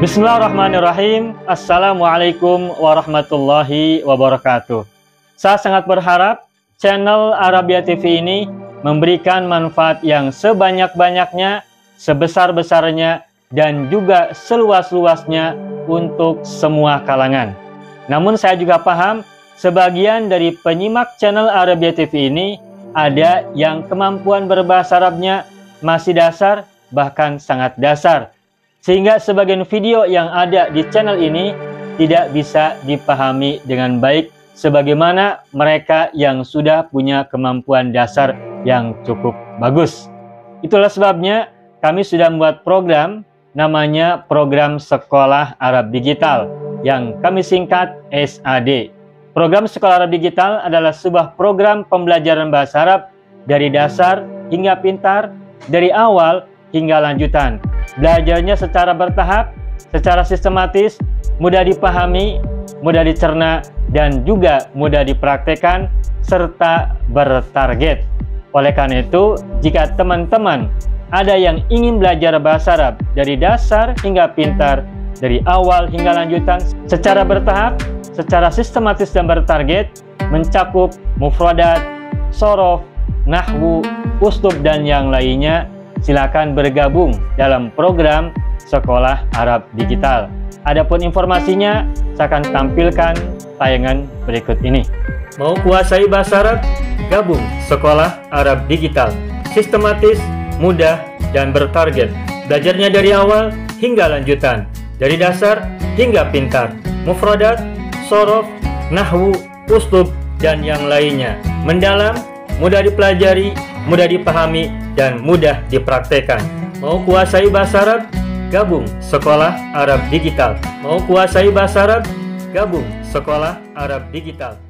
Bismillahirrahmanirrahim. Assalamualaikum warahmatullahi wabarakatuh. Saya sangat berharap channel Arabia TV ini memberikan manfaat yang sebanyak-banyaknya, sebesar-besarnya, dan juga seluas-luasnya untuk semua kalangan. Namun saya juga paham sebagian dari penyimak channel Arabia TV ini ada yang kemampuan berbahasa Arabnya masih dasar, bahkan sangat dasar, sehingga sebagian video yang ada di channel ini tidak bisa dipahami dengan baik sebagaimana mereka yang sudah punya kemampuan dasar yang cukup bagus. Itulah sebabnya kami sudah membuat program namanya Program Sekolah Arab Digital yang kami singkat SAD. Program Sekolah Arab Digital adalah sebuah program pembelajaran bahasa Arab dari dasar hingga pintar, dari awal hingga lanjutan. Belajarnya secara bertahap, secara sistematis, mudah dipahami, mudah dicerna, dan juga mudah dipraktekkan, serta bertarget. Oleh karena itu, jika teman-teman ada yang ingin belajar bahasa Arab dari dasar hingga pintar, dari awal hingga lanjutan, secara bertahap, secara sistematis dan bertarget, mencakup mufradat, sorof, nahwu, uslub, dan yang lainnya, silakan bergabung dalam program Sekolah Arab Digital. Adapun informasinya, saya akan tampilkan tayangan berikut ini. Mau kuasai bahasa Arab? Gabung Sekolah Arab Digital. Sistematis, mudah, dan bertarget. Belajarnya dari awal hingga lanjutan, dari dasar hingga pintar, mufradat, sorof, nahwu, uslub, dan yang lainnya. Mendalam, mudah dipelajari, mudah dipahami, dan mudah dipraktekkan. Mau kuasai bahasa Arab? Gabung Sekolah Arab Digital. Mau kuasai bahasa Arab? Gabung Sekolah Arab Digital.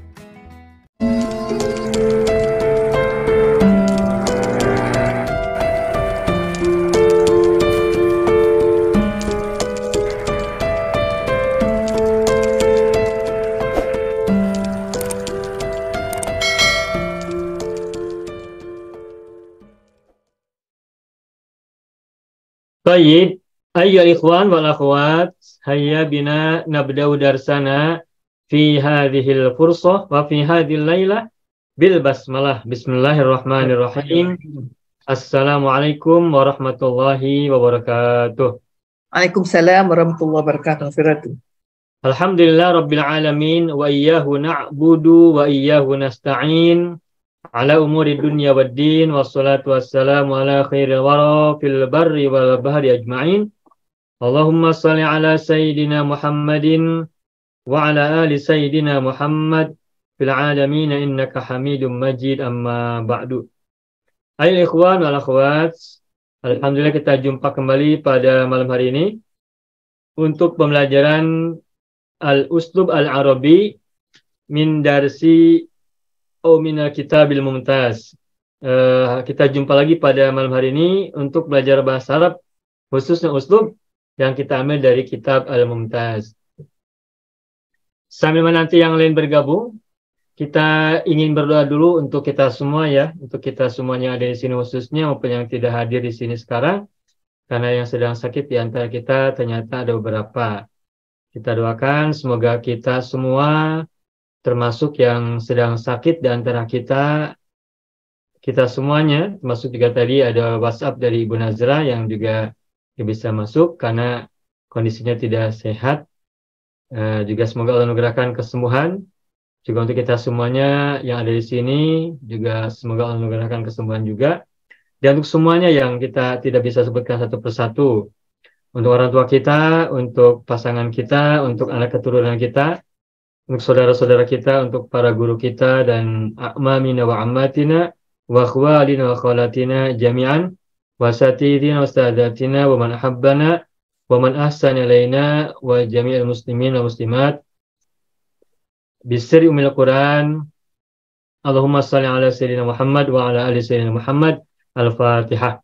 Baik, ayyuhal ikhwan wal akhwat, hayya bina nabda'u darsana fi hadhil fursah wa fi hadhil lailah bil basmalah. Bismillahirrahmanirrahim. Assalamualaikum warahmatullahi wabarakatuh. Waalaikumsalam warahmatullahi wabarakatuh. Alhamdulillah rabbil alamin, wa iyyahu na'budu wa iyyahu nasta'in. Ala umuri dunya waddin, wassalatu wassalamu ala khairil wara fil barri wal bahri ajma'in. Allahumma salli ala sayyidina Muhammadin wa ala ali sayyidina Muhammad fil alamin innaka hamidum majid, amma ba'du. Ayo ikhwan wal akhwat, alhamdulillah kita jumpa kembali pada malam hari ini untuk pembelajaran al-uslub al-arabi min darsi minal kitabil mumtaz. Kita jumpa lagi pada malam hari ini untuk belajar bahasa Arab, khususnya uslub yang kita ambil dari kitab Al-Mumtaz. Sambil menanti yang lain bergabung, kita ingin berdoa dulu untuk kita semua ya, untuk kita semuanya ada di sini khususnya maupun yang tidak hadir di sini sekarang, karena yang sedang sakit di antara kita ternyata ada beberapa. Kita doakan semoga kita semua, termasuk yang sedang sakit di antara kita semuanya, termasuk juga tadi ada WhatsApp dari Ibu Nazra yang juga bisa masuk karena kondisinya tidak sehat. Juga semoga Allah anugerahkan kesembuhan. Juga untuk kita semuanya yang ada di sini, juga semoga Allah anugerahkan kesembuhan juga. Dan untuk semuanya yang kita tidak bisa sebutkan satu persatu, untuk orang tua kita, untuk pasangan kita, untuk anak keturunan kita, untuk saudara-saudara kita, untuk para guru kita dan a'mamina wa ammatina wa akhwalina wa khawalatina jami'an wa satidina wa ustadatina wa man ahabbana wa man ahsana ilaina wa jami'al muslimin wa muslimat bisri umil Quran. Allahumma salli ala sayyidina Muhammad wa ala ali sayyidina Muhammad. Al-Fatihah.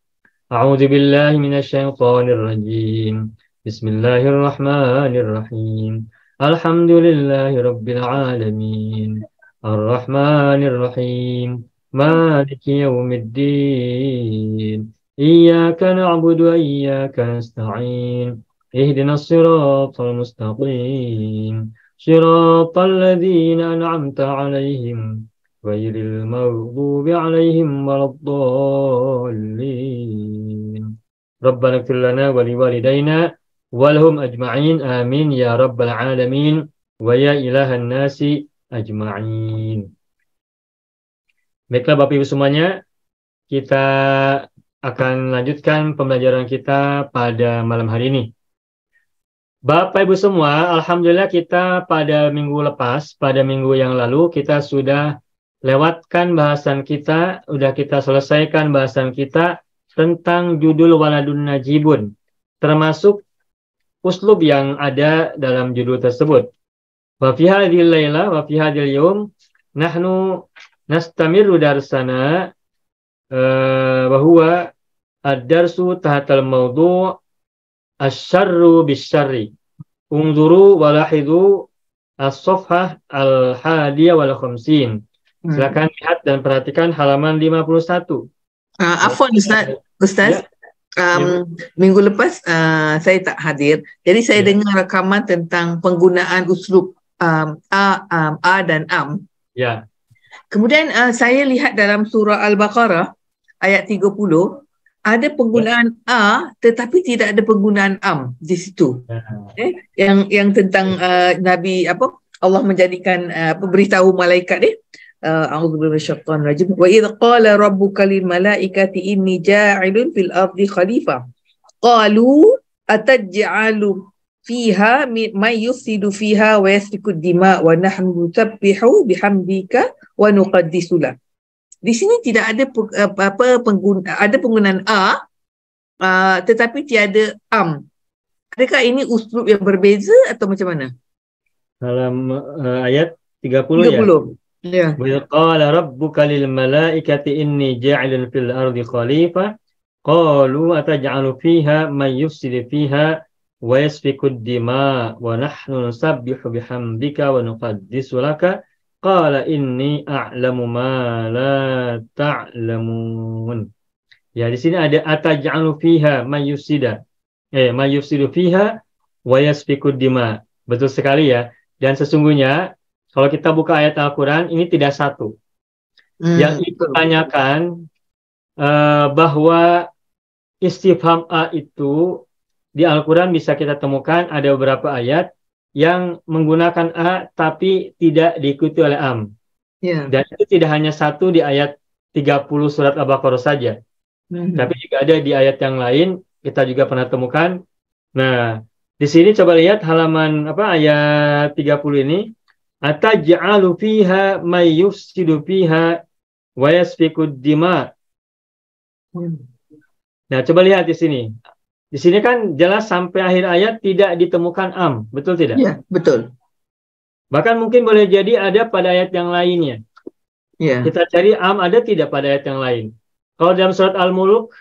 A'udzu billahi minasy syaithanir rajim. Bismillahirrahmanirrahim. Alhamdulillahi rabbil alamin. Ar-Rahmanir Rahim. Maliki yaumiddin. Iyyaka na'budu wa iyyaka nasta'in. ihdinas siratal mustaqim. Siratal ladzina an'amta 'alaihim ghairil maghdubi 'alaihim waladdallin. Rabbana ighfir lana wa liwalidayna walhum ajma'in. Amin ya rabbal alamin wa ya ilahan nasi ajma'in. Baiklah Bapak Ibu semuanya, kita akan lanjutkan pembelajaran kita pada malam hari ini. Bapak Ibu semua, alhamdulillah kita pada minggu lepas, pada minggu yang lalu kita sudah lewatkan bahasan kita, sudah kita selesaikan bahasan kita tentang judul Waladun Najibun, termasuk uslub yang ada dalam judul tersebut. Wa fi hadhil laila wa fi hadhil yawm nahnu nastamiru darsana wa huwa ad-darsu tahatal mawdu' asy-syarru bisyarri. Unzuru wa lahidhu as-safhah al-hadiyah wal khamsin. Silakan lihat dan perhatikan halaman 51. Afwan Ustaz. Ya. Minggu lepas saya tak hadir. Jadi saya dengar rakaman tentang penggunaan uslub a dan am. Ya. Kemudian saya lihat dalam surah Al-Baqarah ayat 30 ada penggunaan a tetapi tidak ada penggunaan am di situ. Yang tentang Nabi Allah menjadikan beritahu malaikat a'udzubillahi minasyaitonir rajim. Wa idz qala rabbuka lil malaikati inni ja'ilun fil ardi khalifah qalu ataj'alu fiha may yufsidu fiha wa yasfiku ad-dima wa nahnu nusabbihu bihamdika wa nuqaddisu lak. Di sini tidak ada penggunaan a tetapi tiada am. Adakah ini uslub yang berbeza atau macam mana? Dalam ayat 30 ya. Ya. Wa qala rabbuka lil malaikati inni ja'ilun fil ardi khalifah qalu ataj'alu fiha may yufsidu fiha wa yasfiku ad-dima wa nahnu nusabbihu bihamdika wa nuqaddisu laka qala inni a'lamu ma la ta'lamun. Ya, di sini ada ataj'alu fiha may yufsidu fiha wa yasfiku ad-dima. Betul sekali ya. Dan sesungguhnya kalau kita buka ayat Al-Quran, ini tidak satu. Yang ditanyakan bahwa istifham A itu di Al-Quran bisa kita temukan ada beberapa ayat yang menggunakan A tapi tidak diikuti oleh am. Dan itu tidak hanya satu di ayat 30 surat Al-Baqarah saja. Tapi juga ada di ayat yang lain, kita juga pernah temukan. Nah, di sini coba lihat halaman ayat 30 ini. Ataj'alu fiha may yufsidu fiha wa yasfiku ad-dima. Nah, coba lihat di sini. Di sini kan jelas sampai akhir ayat tidak ditemukan am, betul tidak? Iya, betul. Bahkan mungkin boleh jadi ada pada ayat yang lainnya. Iya. Kita cari am ada tidak pada ayat yang lain. Kalau dalam surat Al-Mulk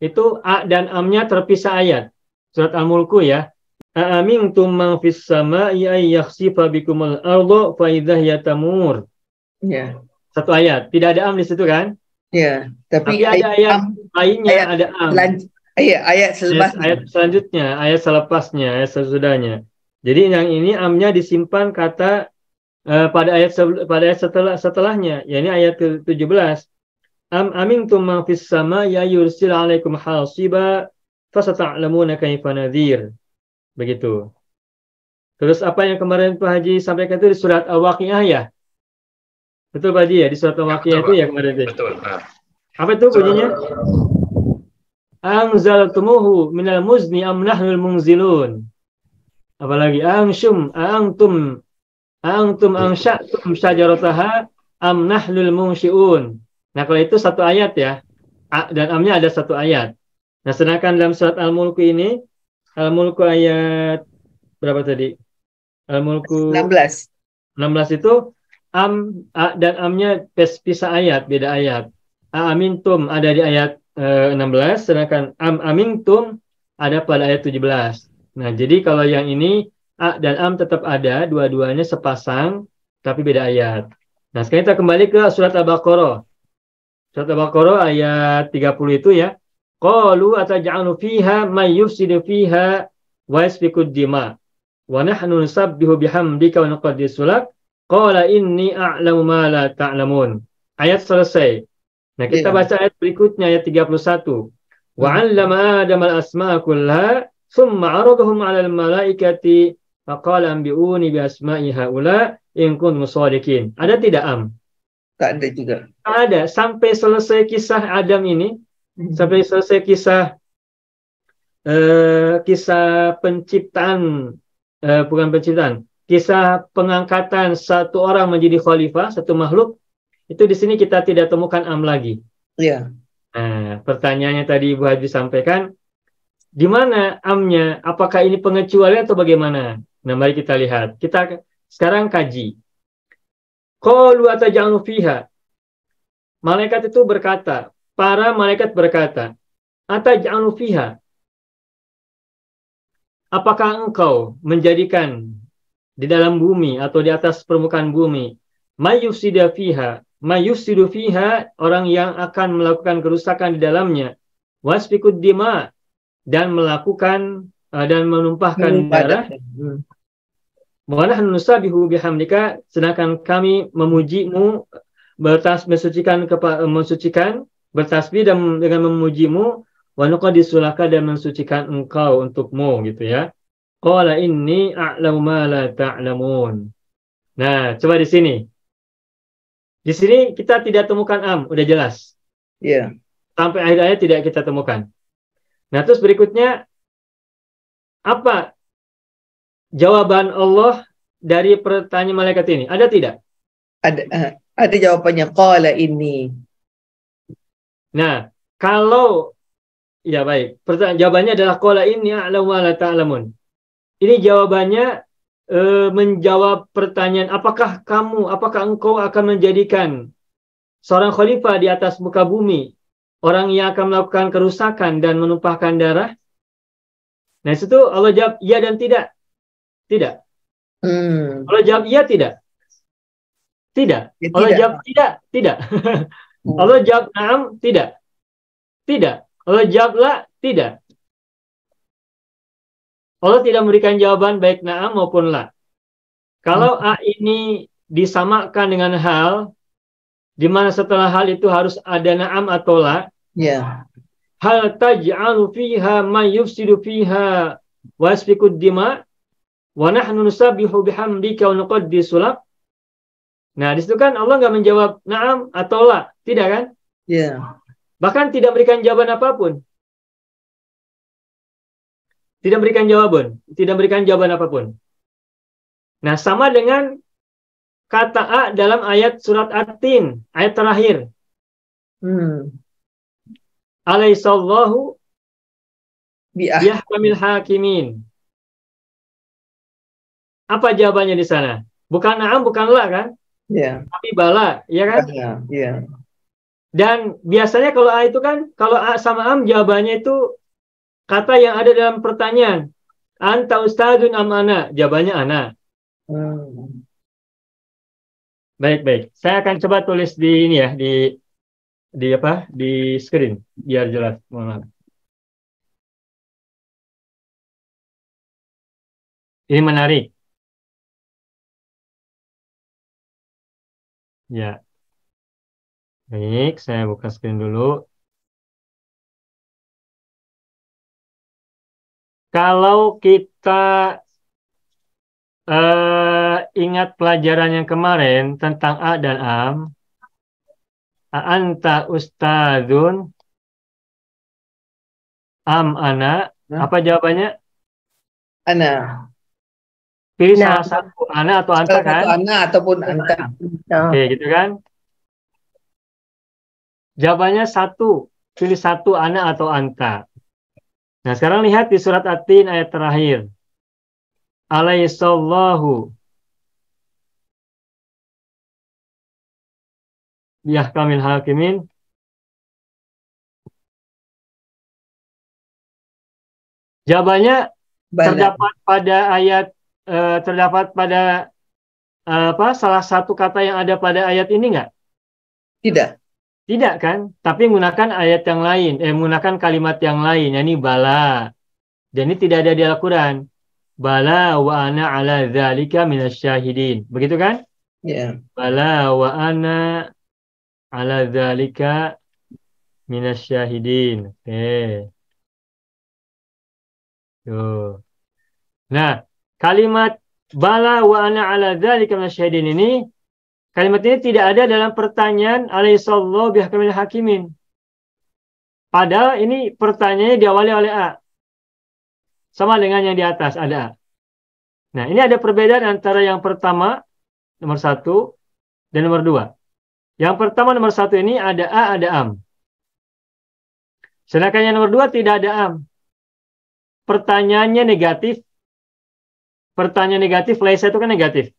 itu a dan amnya terpisah ayat. Surat Al-Mulku ya. Aamintum man fis samaa'i ay yakhsifa bikumul arda fa idza hiya tamur. Ya. Satu ayat, tidak ada am di situ kan? Ya, tapi ada ayat lainnya ada am. Ayat selepasnya. Ayat selanjutnya, ayat selepasnya, ayat sesudahnya. Jadi yang ini amnya disimpan kata pada ayat setelahnya, yakni ayat ke-17. Amintum man fis samaa'i yursil 'alaikum hasiba fasata'lamuna kaifa nadhir. Begitu. Terus apa yang kemarin Pak Haji sampaikan itu di surat Al-Waqiah ya? Betul Pak Haji ya? Di surat Al-Waqiah itu ya kemarin itu? Betul. Apa itu bunyinya? Anzaltumuhu minal muzni am nahnul munzilun. Apalagi antum ansha'tum syajarataha am nahnul munsyi'un. Nah kalau itu satu ayat ya. Dan amnya ada satu ayat. Nah sedangkan dalam surat Al-Mulk ini Al-Mulku ayat berapa tadi? Al-Mulku 16 itu am dan amnya pisah ayat, beda ayat. Amintum ada di ayat 16, sedangkan amintum ada pada ayat 17. Nah, jadi kalau yang ini a dan am tetap ada, dua-duanya sepasang, tapi beda ayat. Nah, sekarang kita kembali ke surat Al-Baqarah. Surat Al-Baqarah ayat 30 itu ya. Qalu ataj'alu fiha may yufsidu fiha wa yasfikud dima wa nahnu nusabbihu bihamdika wa nuqaddisu lak qala inni a'lamu ma la ta'lamun. Ayat selesai. Nah, kita baca ayat berikutnya, ayat 31. Wa 'allama Adam al-asma'a kullaha thumma 'aradahum 'ala al-malaikati faqala anbi'uni bi asma'i haula in kuntum shadiqin. Ada tidak Tak ada juga. Ada. Sampai selesai kisah Adam ini, sampai selesai kisah penciptaan, bukan penciptaan, kisah pengangkatan satu orang menjadi khalifah, satu makhluk, itu di sini kita tidak temukan lagi. Iya. Nah, pertanyaannya tadi Ibu Haji sampaikan, di mana amnya? Apakah ini pengecualian atau bagaimana? Nah, mari kita lihat. Kita sekarang kaji. Qalu ataj'alu fiha. Malaikat itu berkata, para malaikat berkata, ataj'alu fiha. Apakah engkau menjadikan di dalam bumi atau di atas permukaan bumi mayufsidu fiha, orang yang akan melakukan kerusakan di dalamnya, wasfikud dima, dan melakukan dan menumpahkan darah, wa nahnu nusabbihu bihamdika, sedangkan kami memujimu, mensucikan, bertasbih dan dengan memujimu, wa nuqaddisu laka, dan mensucikan engkau untukmu, gitu ya. Qala inni a'lamu ma la ta'lamun. Nah, coba di sini. Di sini kita tidak temukan udah jelas. Iya. Sampai akhir ayat tidak kita temukan. Nah, terus berikutnya apa jawaban Allah dari pertanyaan malaikat ini? Ada tidak? Ada jawabannya, qala inni. Nah, kalau ya baik, jawabannya adalah qala inni a'lamu ma la ta'lamun. Ini jawabannya menjawab pertanyaan, apakah engkau akan menjadikan seorang khalifah di atas muka bumi, orang yang akan melakukan kerusakan dan menumpahkan darah? Nah, situ Allah jawab ya dan tidak. Tidak. Allah jawab iya, tidak. Tidak. Ya, Allah tidak. jawab tidak. Tidak. Allah jawab na'am, tidak. Tidak. Allah jawab la, tidak. Allah tidak memberikan jawaban baik na'am maupun la. Kalau a ini disamakan dengan hal, di mana setelah hal itu harus ada na'am atau la. Ya. Hal taj'alu fiha ma yufsidu fiha wasfikud dima wa nahnu nusabbihu bihamdika wa nuqaddisu lak. Nah, di situ kan Allah nggak menjawab na'am atau la, tidak kan? Ya. Bahkan tidak berikan jawaban apapun. Tidak berikan jawaban apapun. Nah, sama dengan kata A dalam ayat surat At-Tin, ayat terakhir. Alaihissallahu bihkamil hakimin. Apa jawabannya di sana? Bukan na'am, bukan la kan? Ya. Tapi bala, ya kan? Ya. Dan biasanya kalau A itu kan, kalau A sama am jawabannya itu kata yang ada dalam pertanyaan. Anta ustadun am ana? Jawabannya ana. Baik. Saya akan coba tulis di ini ya, di screen biar jelas. Ini menarik. Ya. Baik, saya buka screen dulu. Kalau kita ingat pelajaran yang kemarin tentang A dan Am, Anta ustadun, Am ana, apa jawabannya? Ana. Pilih salah satu, ana atau anta kan? Ana ataupun anta. Oke, gitu kan? Jawabannya satu, pilih satu, ana atau anta. Nah, sekarang lihat di surat At-Tin ayat terakhir. Alaihissallahu bihkamil hakimin. Jawabannya terdapat pada ayat, terdapat pada salah satu kata yang ada pada ayat ini nggak? Tidak kan? Tapi menggunakan ayat yang lain, menggunakan kalimat yang lain, yakni bala. Dan ini tidak ada di Al-Quran. Bala wa ana ala dzalika minasyahidin. Begitu kan? Ya. Bala wa ana ala dzalika minasyahidin. Oke. Tuh. Nah, kalimat bala wa ana ala dzalika minasyahidin ini, kalimat ini tidak ada dalam pertanyaan alaihissallahu bihkamil hakimin. Padahal ini pertanyaannya diawali oleh A. Sama dengan yang di atas, ada A. Nah, ini ada perbedaan antara yang pertama, nomor 1, dan nomor 2. Yang pertama, nomor 1 ini ada A, ada am. Sedangkan yang nomor 2 tidak ada am. Pertanyaannya negatif. Pertanyaan negatif, laisa itu kan negatif.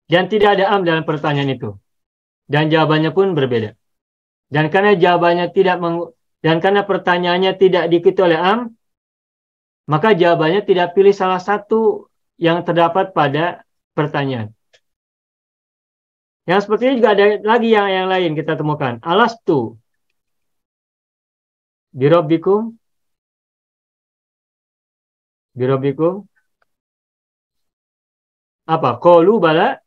Dan tidak ada am dalam pertanyaan itu. Dan jawabannya pun berbeda. Dan karena jawabannya dan karena pertanyaannya tidak diikuti oleh am, maka jawabannya tidak pilih salah satu yang terdapat pada pertanyaan. Yang seperti ini juga ada lagi yang lain kita temukan. Alastu birabbikum. Birabbikum. Apa? Qalu bala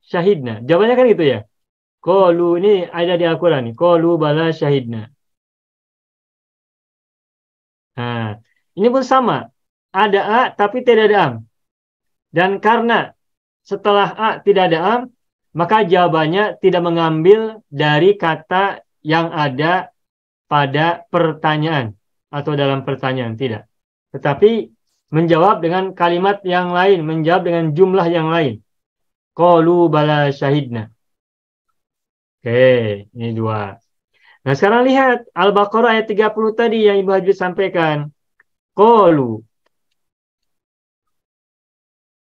syahidna. Jawabannya kan gitu ya. Qalu ini ada di Al-Quran nih. Qalu bala syahidna. Nah, ini pun sama. Ada A tapi tidak ada am. Dan karena setelah A tidak ada am, maka jawabannya tidak mengambil dari kata yang ada pada pertanyaan atau dalam pertanyaan, tidak. Tetapi menjawab dengan kalimat yang lain, menjawab dengan jumlah yang lain. Qalu bala syahidna. Oke, ini 2. Nah, sekarang lihat Al-Baqarah ayat 30 tadi yang Ibu Hajri sampaikan. Qalu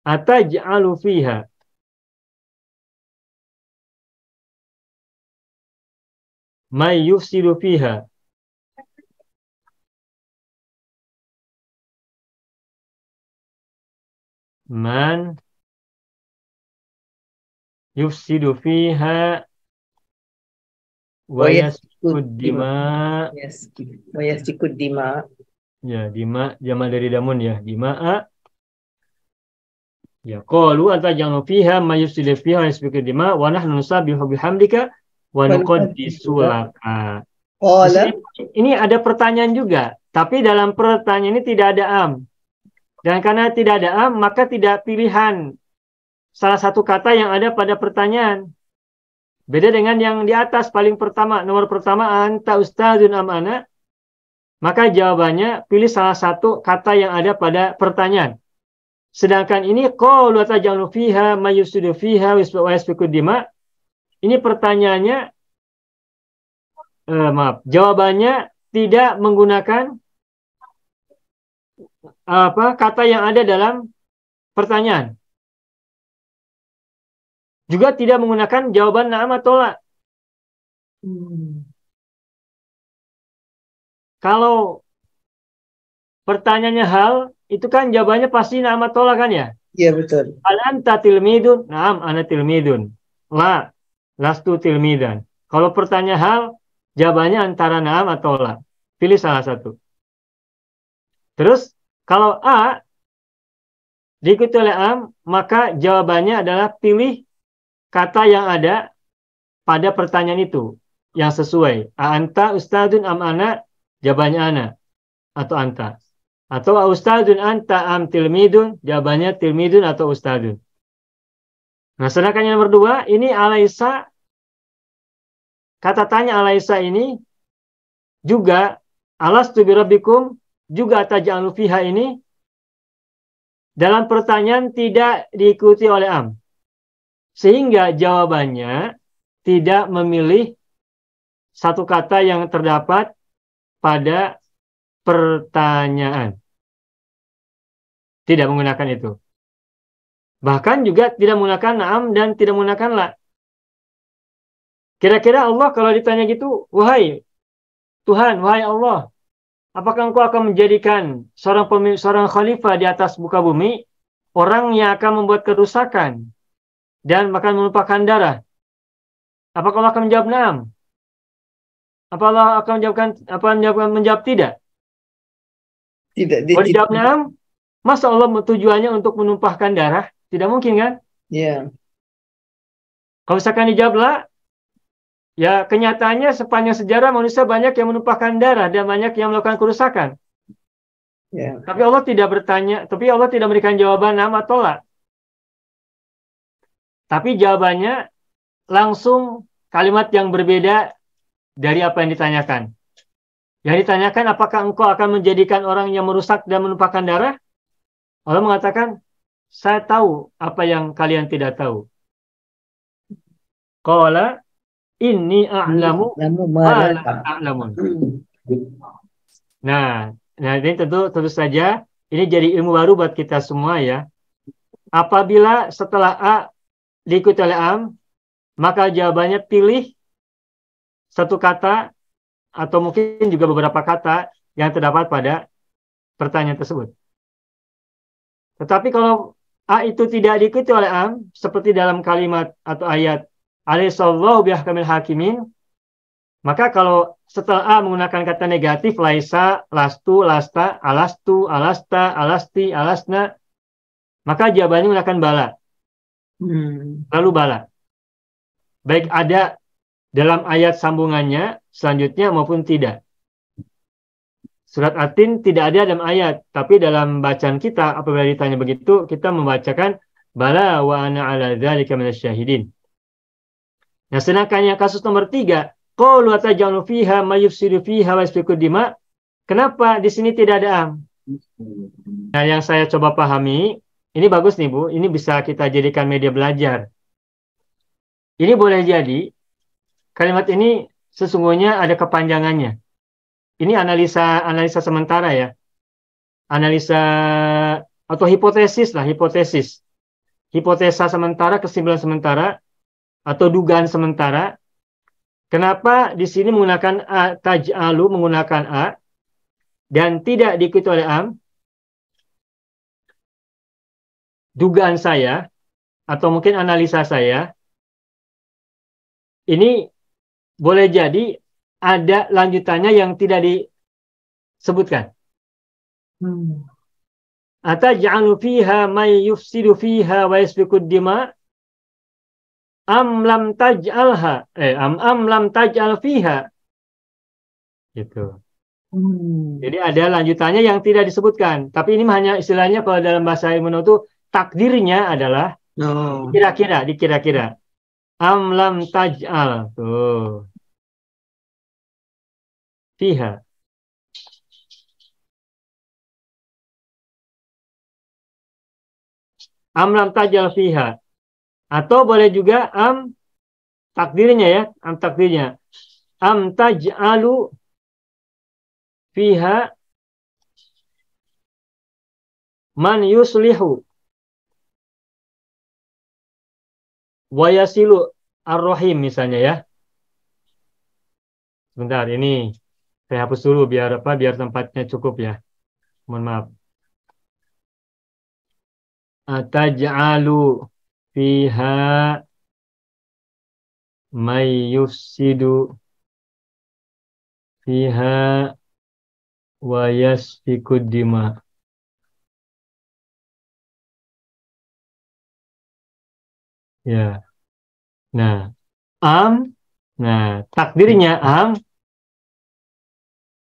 ataj'alu fiha may yufsidu fiha man yufsidu fiha wa yasfikud dima. Yasfikud dima. Ya, dima jama dari damun ya. Dima'a. Ya, qalu ataj'alu fiha may yufsidu fiha wa yasfikud dima wa nahnu nusabbihu bihamdika wa nuqaddisu laka. Ini ada pertanyaan juga, tapi dalam pertanyaan ini tidak ada am. Dan karena tidak ada am, maka tidak pilihan salah satu kata yang ada pada pertanyaan. Beda dengan yang di atas paling pertama, nomor pertama anta ustadzun am ana, maka jawabannya pilih salah satu kata yang ada pada pertanyaan. Sedangkan ini qalu ataj'alu fiha may yufsidu fiha wa yasfikud dima. Ini pertanyaannya jawabannya tidak menggunakan kata yang ada dalam pertanyaan. Juga tidak menggunakan jawaban na'am atau la. Kalau pertanyaannya hal, itu kan jawabannya pasti na'am atau la kan ya? Iya, betul. Hal anta tilmidun? Na'am, ana tilmidun. La, lastu tilmidan. Kalau pertanyaan hal, jawabannya antara na'am atau la. Pilih salah satu. Terus, kalau A diikuti oleh am, maka jawabannya adalah pilih kata yang ada pada pertanyaan itu yang sesuai. Anta ustadzun am ana, jawabannya ana atau anta. Atau ustadzun anta am tilmidun, jawabannya tilmidun atau ustadzun. Nah, sedangkan yang nomor 2, ini alaisa, kata tanya alaisa ini juga alastu birabbikum, juga ataj'alu fiha ini dalam pertanyaan tidak diikuti oleh am. Sehingga jawabannya tidak memilih satu kata yang terdapat pada pertanyaan. Tidak menggunakan itu. Bahkan juga tidak menggunakan na'am dan tidak menggunakan la. Kira-kira Allah kalau ditanya gitu, wahai Tuhan, wahai Allah, apakah engkau akan menjadikan seorang khalifah di atas muka bumi, orang yang akan membuat kerusakan dan akan menumpahkan darah? Apakah Allah akan menjawab na'am? Apa Allah akan menjawab tidak? Tidak, dia Kalau tidak. dijawab na'am, masa Allah tujuannya untuk menumpahkan darah? Tidak mungkin kan? Ya. Kalau misalkan dijawab la, ya kenyataannya sepanjang sejarah manusia banyak yang menumpahkan darah dan banyak yang melakukan kerusakan. Ya. Tapi Allah tidak bertanya, tapi Allah tidak memberikan jawaban na'am atau la. Tapi jawabannya langsung kalimat yang berbeda dari apa yang ditanyakan. Yang ditanyakan, apakah engkau akan menjadikan orang yang merusak dan menumpahkan darah? Allah mengatakan, saya tahu apa yang kalian tidak tahu. Qala inni a'lamu Namun ma malah. la ta'lamun. Nah, ini tentu saja ini jadi ilmu baru buat kita semua ya. Apabila setelah A diikuti oleh am, maka jawabannya pilih satu kata atau mungkin juga beberapa kata yang terdapat pada pertanyaan tersebut. Tetapi kalau A itu tidak diikuti oleh am, seperti dalam kalimat atau ayat Alaihissallahu bihahkamil hakimin, maka kalau setelah A menggunakan kata negatif, laisa, lastu, lasta, alastu, alasta, alasti, alasna, maka jawabannya menggunakan bala. Lalu bala. Baik ada dalam ayat sambungannya selanjutnya maupun tidak. Surat At-Tin tidak ada dalam ayat, tapi dalam bacaan kita apabila ditanya begitu, kita membacakan bala wa ana ala dzalika minasyahidin. Nah, sedangkan yang kasus nomor 3, qalu atajalu fiha may yufsidu fiha wa yasfiku dima. Kenapa di sini tidak ada am? Nah, yang saya coba pahami, ini bagus nih Bu, ini bisa kita jadikan media belajar. Ini boleh jadi kalimat ini sesungguhnya ada kepanjangannya. Ini analisa sementara ya. Analisa atau hipotesis lah, hipotesis. Hipotesa sementara, kesimpulan sementara atau dugaan sementara. Kenapa di sini menggunakan a, taj'alu menggunakan a dan tidak diikuti oleh am? Dugaan saya atau mungkin analisa saya ini boleh jadi ada lanjutannya yang tidak disebutkan. Ataj'alu fiha may yufsidu fiha wa yasfiku dima am lam taj'alha am lam taj'al fiha gitu. Jadi ada lanjutannya yang tidak disebutkan, tapi ini hanya istilahnya kalau dalam bahasa ilmu itu takdirnya adalah dikira-kira am lam taj'al tuh fiha am lam taj'al fiha, atau boleh juga am takdirnya ya, am takdirnya am taj'alu fiha man yuslihu wa yasilu ar-rahim misalnya ya. Sebentar, ini saya hapus dulu biar tempatnya cukup ya. Mohon maaf. Ataj'alu fiha may yufsidu fiha wa yasfiku dima. Ya. Nah, takdirnya am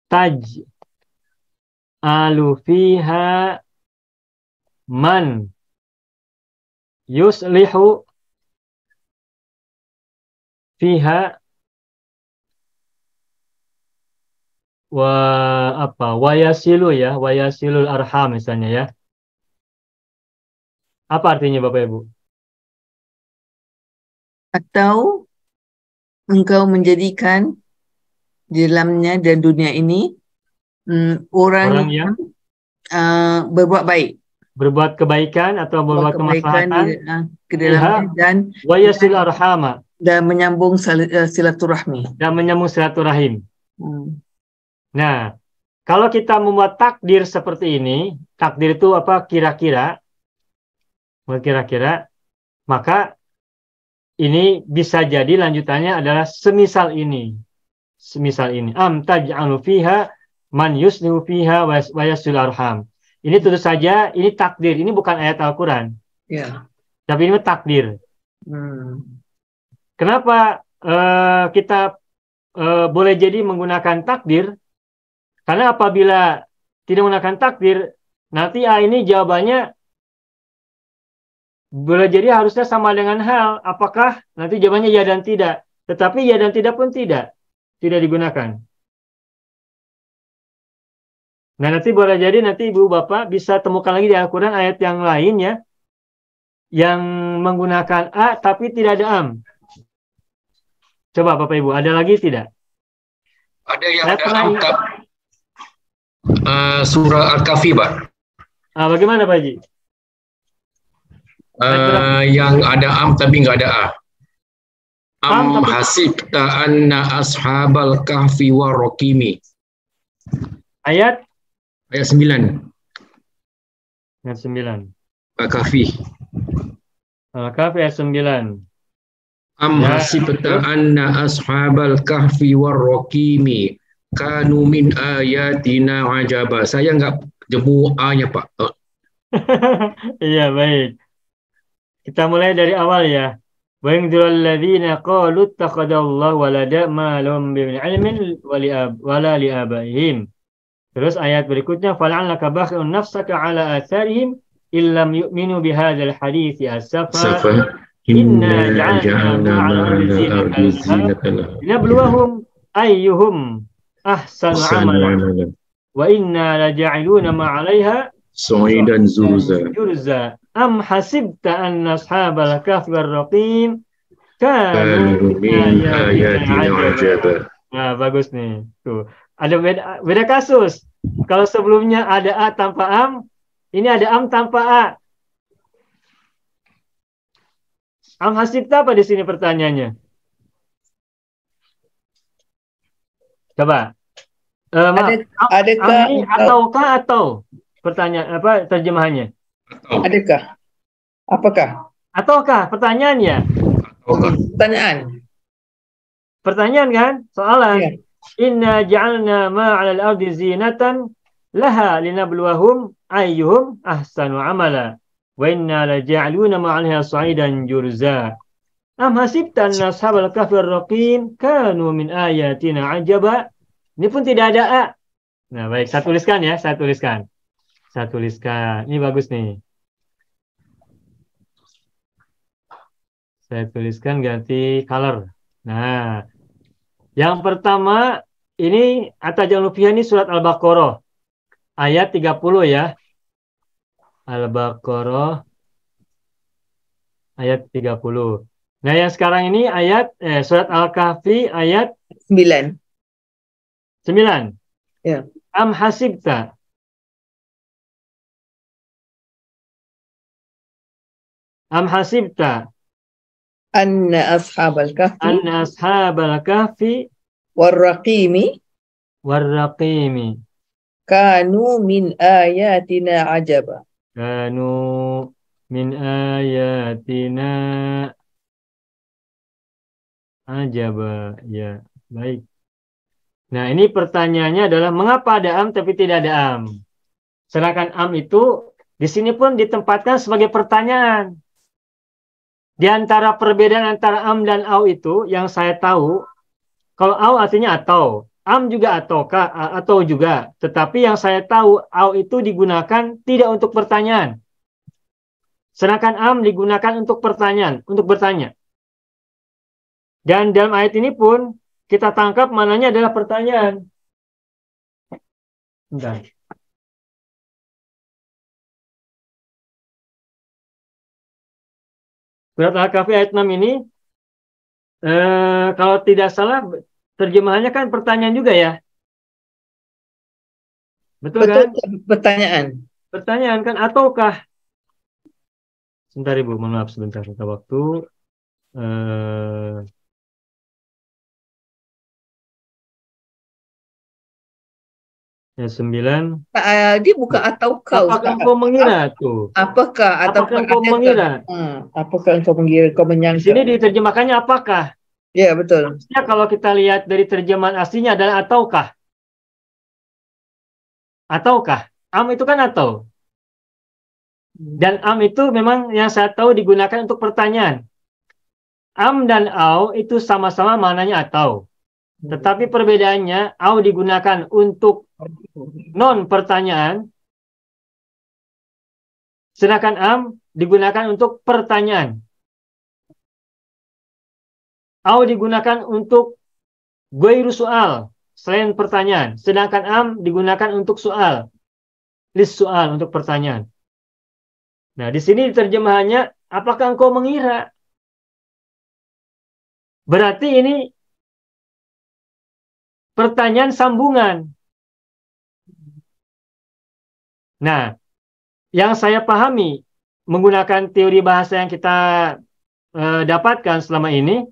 taj'alu fiha man yuslihu fiha wa yasilul arham misalnya ya. Apa artinya Bapak Ibu? Atau engkau menjadikan di dalamnya dan dunia ini orang yang berbuat baik, berbuat kebaikan atau berbuat kemaslahatan ke dalamnya dan wa yasilul arhama, dan menyambung silaturahmi. Nah, kalau kita membuat takdir seperti ini, takdir itu apa? Kira-kira, maka ini bisa jadi lanjutannya adalah semisal ini. Am taj'alu fiha man yuslihu fiha wa yasil arham. Ini tentu saja ini takdir, ini bukan ayat Al-Qur'an. Ya. Tapi ini takdir. Kenapa kita boleh jadi menggunakan takdir? Karena apabila tidak menggunakan takdir, nanti ini jawabannya boleh jadi harusnya sama dengan hal. Apakah nanti jawabannya ya dan tidak. Tetapi ya dan tidak pun tidak digunakan. Nah nanti boleh jadi nanti ibu bapak bisa temukan lagi di Al-Quran ayat yang lain ya. Yang menggunakan A tapi tidak ada am. Coba bapak ibu, ada lagi tidak? Ada yang ada am surah Al-Kahfi, Pak. Bagaimana Pak Haji? Yang ada am tapi nggak ada a. Am hasibta anna ashabal kahfi warraqimi. Ayat 9. Ayat 9. Al-Kahfi. Al-Kahfi ayat 9. Am hasibta anna ashabal kahfi warraqimi kanu min ayatina ajaba. Saya nggak jemu A-nya, Pak. Iya, baik. Kita mulai dari awal ya. Wa yangdurul ladzina qalu ittakhadallahu walada ma lahum bi ilmin wala li abaihim. Terus ayat berikutnya fala'allaka bakhi'un nafsaka ala atharihim illam yu'minu bihadzal hadithi asafa inna ja'alna ma'al zinatan linabluwahum ayyuhum ahsanu amalan wa inna laja'iluna ma'alaiha Su'idan Zurza. Am hasibta anna ashabal kahfi warraqim kanu min ayatina ajaba. Nah, bagus nih. Tuh. Ada beda kasus. Kalau sebelumnya ada A tanpa am, ini ada am tanpa A. Am hasibta apa di sini pertanyaannya? Coba. Adakah ini ataukah atau? Pertanyaan apa terjemahannya? Adakah? Apakah? Ataukah pertanyaannya? Pertanyaan. Pertanyaan kan? Soalan. Ya. Inna ja'alna ma'al ardi zinatan laha linabluwahum ayyuhum ahsanu amala wa inna laja'aluna ma'alha sa'idan jurza. Am hasibta anna ashabal kahfi warraqim kanu min ayatina ajaba. Ini pun tidak ada A. Nah, baik, saya tuliskan ya, saya tuliskan. Ini bagus nih. Saya tuliskan ganti color. Nah, yang pertama ini At-Tajalufiyah ini surat Al-Baqarah ayat 30 ya. Al-Baqarah ayat 30. Nah, yang sekarang ini ayat surat Al-Kahfi ayat 9. Ya. Am hasibta Anna ashabal kahfi warraqimi kanu min ayatina ajaba. Ya, baik. Nah, ini pertanyaannya adalah mengapa ada am tapi tidak ada am? Sedangkan am itu di sini pun ditempatkan sebagai pertanyaan. Di antara perbedaan antara am dan au itu yang saya tahu, kalau au artinya atau, am juga ataukah atau juga. Tetapi yang saya tahu au itu digunakan tidak untuk pertanyaan. Sedangkan am digunakan untuk pertanyaan, untuk bertanya. Dan dalam ayat ini pun kita tangkap mananya adalah pertanyaan. Bentar. Surat Al-Kahfi ayat 6 ini, kalau tidak salah, terjemahannya kan pertanyaan juga ya? Betul kan? Pertanyaan. Pertanyaan kan, ataukah? Sebentar Ibu, mohon maaf sebentar, kita waktu. Ya 9. Dia bukan atau kau. Apakah engkau mengira tuh? Apakah engkau mengira? Apakah engkau mengira? Kau menyangka. Di sini diterjemahkannya apakah? Ya, betul. Harusnya kalau kita lihat dari terjemahan aslinya adalah ataukah. Ataukah? Am itu kan atau. Dan am itu memang yang saya tahu digunakan untuk pertanyaan. Am dan au itu sama-sama maknanya atau. Tetapi perbedaannya, au digunakan untuk non pertanyaan, sedangkan am digunakan untuk pertanyaan. Au digunakan untuk ghairu soal, selain pertanyaan. Sedangkan am digunakan untuk soal, list soal untuk pertanyaan. Nah, di sini terjemahannya, apakah engkau mengira? Berarti ini pertanyaan sambungan. Nah, yang saya pahami menggunakan teori bahasa yang kita dapatkan selama ini,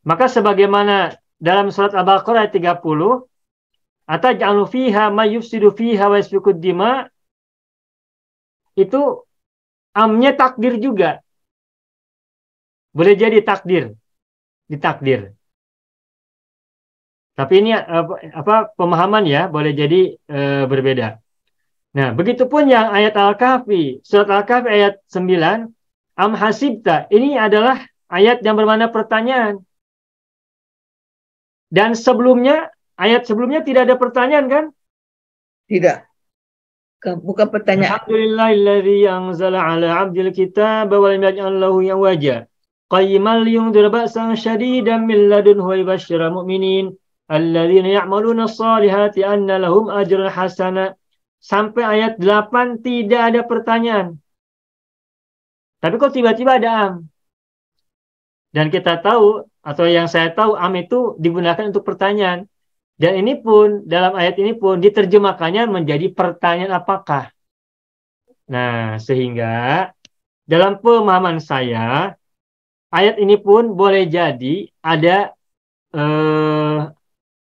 maka sebagaimana dalam surat Al-Baqarah ayat 30, ataj'alu fiha may yufsidu fiha wa yasfikud dima, itu amnya takdir juga. Boleh jadi takdir, ditakdir. Tapi ini pemahaman ya, boleh jadi berbeda. Nah, begitupun yang ayat Al-Kahfi, surat Al-Kahfi ayat 9, am hasibta, ini adalah ayat yang bermakna pertanyaan. Dan sebelumnya, ayat sebelumnya tidak ada pertanyaan kan? Tidak. Bukan pertanyaan. Alhamdulillahilladzi anzala ala 'abdil kitaba wa lam yaj'al lahu iwaja. Qayyiman liyundhira ba'san shadidan min ladunhu wa yubashshira mu'minin alladzina ya'maluna shalihati anna lahum ajran hasana. Sampai ayat 8 tidak ada pertanyaan. Tapi kok tiba-tiba ada am? Dan kita tahu, atau yang saya tahu, am itu digunakan untuk pertanyaan. Dan ini pun, dalam ayat ini pun diterjemahkannya menjadi pertanyaan apakah. Nah, sehingga dalam pemahaman saya, ayat ini pun boleh jadi ada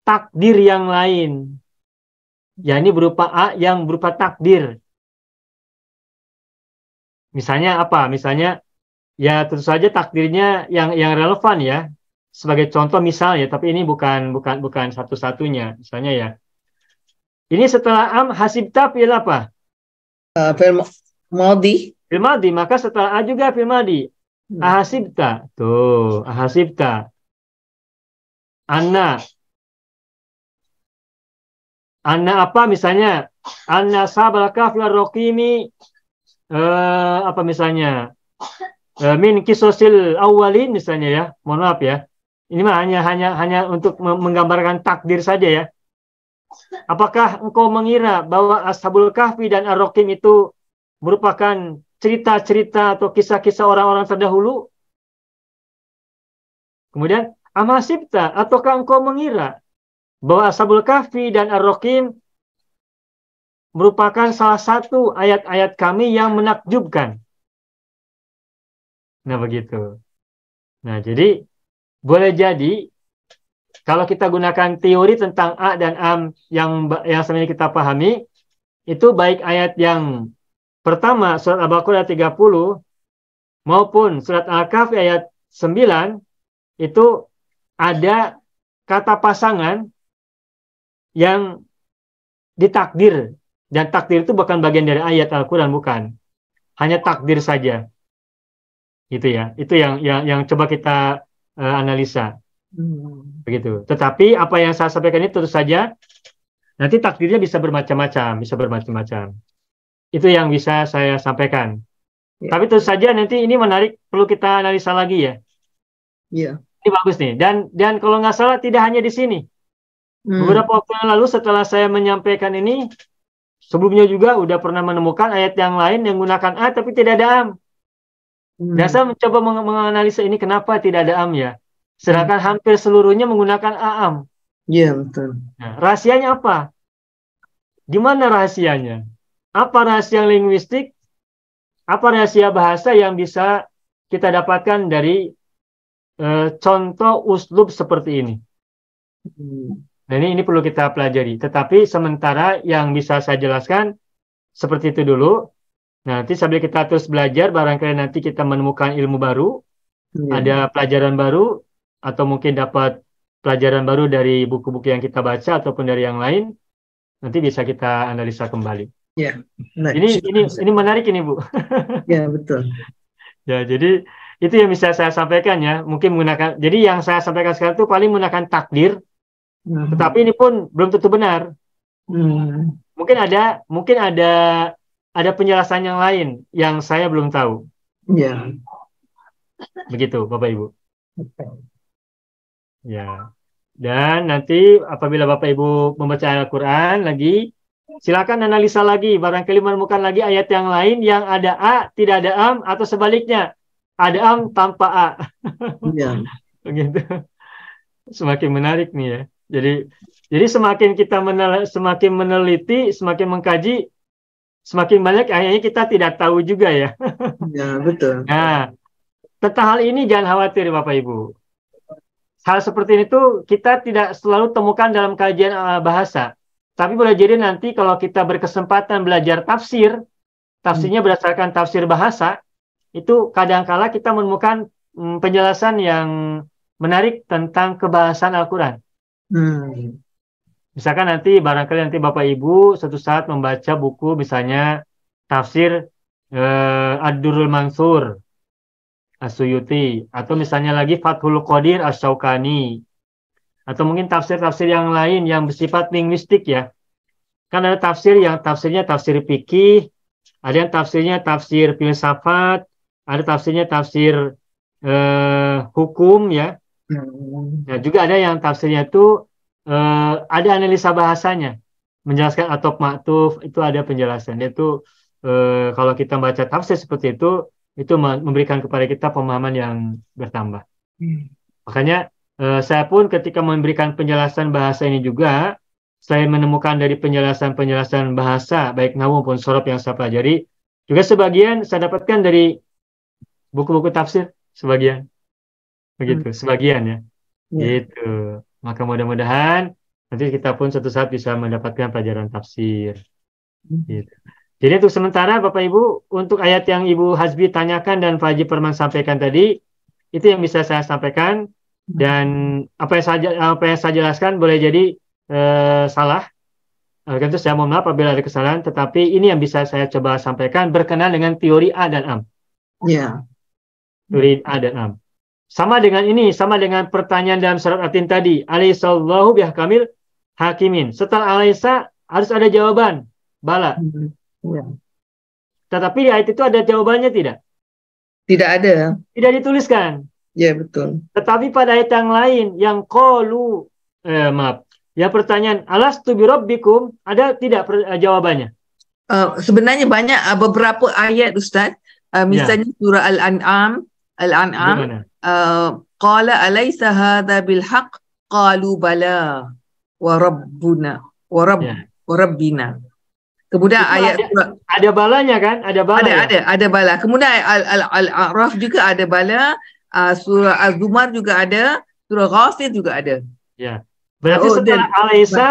takdir yang lain. Ya, ini berupa A yang berupa takdir. Misalnya apa? Misalnya, ya tentu saja takdirnya yang relevan ya. Sebagai contoh misalnya, tapi ini bukan satu-satunya. Misalnya ya, ini setelah am hasibta fi'il apa? Fi'il madhi. Fi'il madhi, maka setelah a juga fi'il madhi. Ahasibta. Tuh, ahasibta. Anna apa misalnya? Anna sabal kahfi ar-raqimi apa misalnya? Min kisosil awalin misalnya ya. Mohon maaf ya. Ini mah hanya untuk menggambarkan takdir saja ya. Apakah engkau mengira bahwa Ashabul Kahfi dan Ar-Raqim itu merupakan cerita-cerita atau kisah-kisah orang-orang terdahulu? Kemudian, amasibta, ataukah engkau mengira bahwa Ashabul Kahfi dan Ar-Raqim merupakan salah satu ayat-ayat kami yang menakjubkan? Nah, begitu. Nah, jadi boleh jadi kalau kita gunakan teori tentang A dan Am yang selama ini kita pahami, itu baik ayat yang pertama surat Al-Baqarah 30 maupun surat Al-Kahfi ayat 9 itu ada kata pasangan yang ditakdir, dan takdir itu bukan bagian dari ayat Al-Quran, bukan, hanya takdir saja. Gitu ya, itu yang coba kita analisa. Begitu. Tetapi apa yang saya sampaikan ini tentu saja nanti takdirnya bisa bermacam-macam, Itu yang bisa saya sampaikan. Ya. Tapi tentu saja nanti ini menarik, perlu kita analisa lagi ya. Iya. Ini bagus nih. Dan kalau nggak salah tidak hanya di sini. Beberapa waktu yang lalu setelah saya menyampaikan ini, sebelumnya juga udah pernah menemukan ayat yang lain yang menggunakan A tapi tidak ada am. Dan saya mencoba menganalisa ini kenapa tidak ada am ya. Sedangkan hampir seluruhnya menggunakan am. Iya, betul. Nah, rahasianya apa? Gimana rahasianya? Apa rahasia linguistik? Apa rahasia bahasa yang bisa kita dapatkan dari contoh uslub seperti ini? Nah, ini perlu kita pelajari. Tetapi sementara yang bisa saya jelaskan seperti itu dulu. Nanti sambil kita terus belajar, barangkali nanti kita menemukan ilmu baru, ada pelajaran baru, atau mungkin dapat pelajaran baru dari buku-buku yang kita baca ataupun dari yang lain. nanti bisa kita analisa kembali. Ya, baik. Ini menarik ini Bu. Ya, betul. Ya, jadi itu yang bisa saya sampaikan ya. Mungkin menggunakan, jadi yang saya sampaikan sekarang itu paling menggunakan takdir, tetapi ini pun belum tentu benar. Mungkin ada penjelasan yang lain yang saya belum tahu. Ya. Begitu, Bapak Ibu. Ya. Dan nanti apabila Bapak Ibu membaca Al-Quran lagi, silakan analisa lagi, barangkali menemukan lagi ayat yang lain yang ada A, tidak ada am, atau sebaliknya, ada am tanpa A. Ya. Begitu. Semakin menarik nih ya. Jadi semakin kita semakin meneliti, semakin mengkaji, semakin banyak ayatnya kita tidak tahu juga ya. Ya, betul. Nah, tentang hal ini jangan khawatir Bapak Ibu. Hal seperti itu kita tidak selalu temukan dalam kajian bahasa. Tapi boleh jadi nanti kalau kita berkesempatan belajar tafsirnya berdasarkan tafsir bahasa, itu kadangkala kita menemukan penjelasan yang menarik tentang kebahasan Al-Quran. Misalkan barangkali nanti Bapak Ibu suatu saat membaca buku misalnya tafsir Ad-Durrul Mansur As-Suyuti, atau misalnya lagi Fathul Qadir Asy-Syaukani, atau mungkin tafsir-tafsir yang lain yang bersifat linguistik ya. Kan ada tafsirnya tafsir fikih, ada yang tafsirnya tafsir filsafat, ada tafsirnya tafsir hukum ya. Nah, juga ada yang tafsirnya itu ada analisa bahasanya, menjelaskan atop maktuf, itu ada penjelasan. Itu kalau kita baca tafsir seperti itu memberikan kepada kita pemahaman yang bertambah. Makanya saya pun ketika memberikan penjelasan bahasa ini juga, selain menemukan dari penjelasan-penjelasan bahasa, baik nahwu maupun shorof yang saya pelajari, juga sebagian saya dapatkan dari buku-buku tafsir, sebagian. Begitu, sebagian ya. Gitu. Maka mudah-mudahan nanti kita pun suatu saat bisa mendapatkan pelajaran tafsir. Gitu. Jadi untuk sementara Bapak Ibu, untuk ayat yang Ibu Hasbi tanyakan dan Pak Haji Perman sampaikan tadi, itu yang bisa saya sampaikan. Dan apa yang saya jelaskan boleh jadi salah. Tentu saya mohon maaf apabila ada kesalahan, tetapi ini yang bisa saya coba sampaikan berkenaan dengan teori A dan AM. Ya. Teori A dan AM. Sama dengan pertanyaan dalam surat At-Tin tadi, alaihissallahu bihkamil hakimin. Setelah alaisa harus ada jawaban, bala. Ya. Tetapi di ayat itu ada jawabannya tidak? Tidak ada. Tidak dituliskan. Ya, betul. Tetapi pada ayat yang lain, yang yang pertanyaan, alastu birabbikum, ada tidak jawabannya? Sebenarnya banyak beberapa ayat Ustaz. Misalnya surah Al-An'am, qala alaysa hadha bilhaq qalu bala wa rabbuna wa rabbina. Kemudian ayat ada balanya kan? Ada bala. Ada bala. Kemudian Al-A'raf juga ada bala, surah Az-Zumar juga ada, surah Ghafir juga ada. Ya. Berarti setelah alaisa,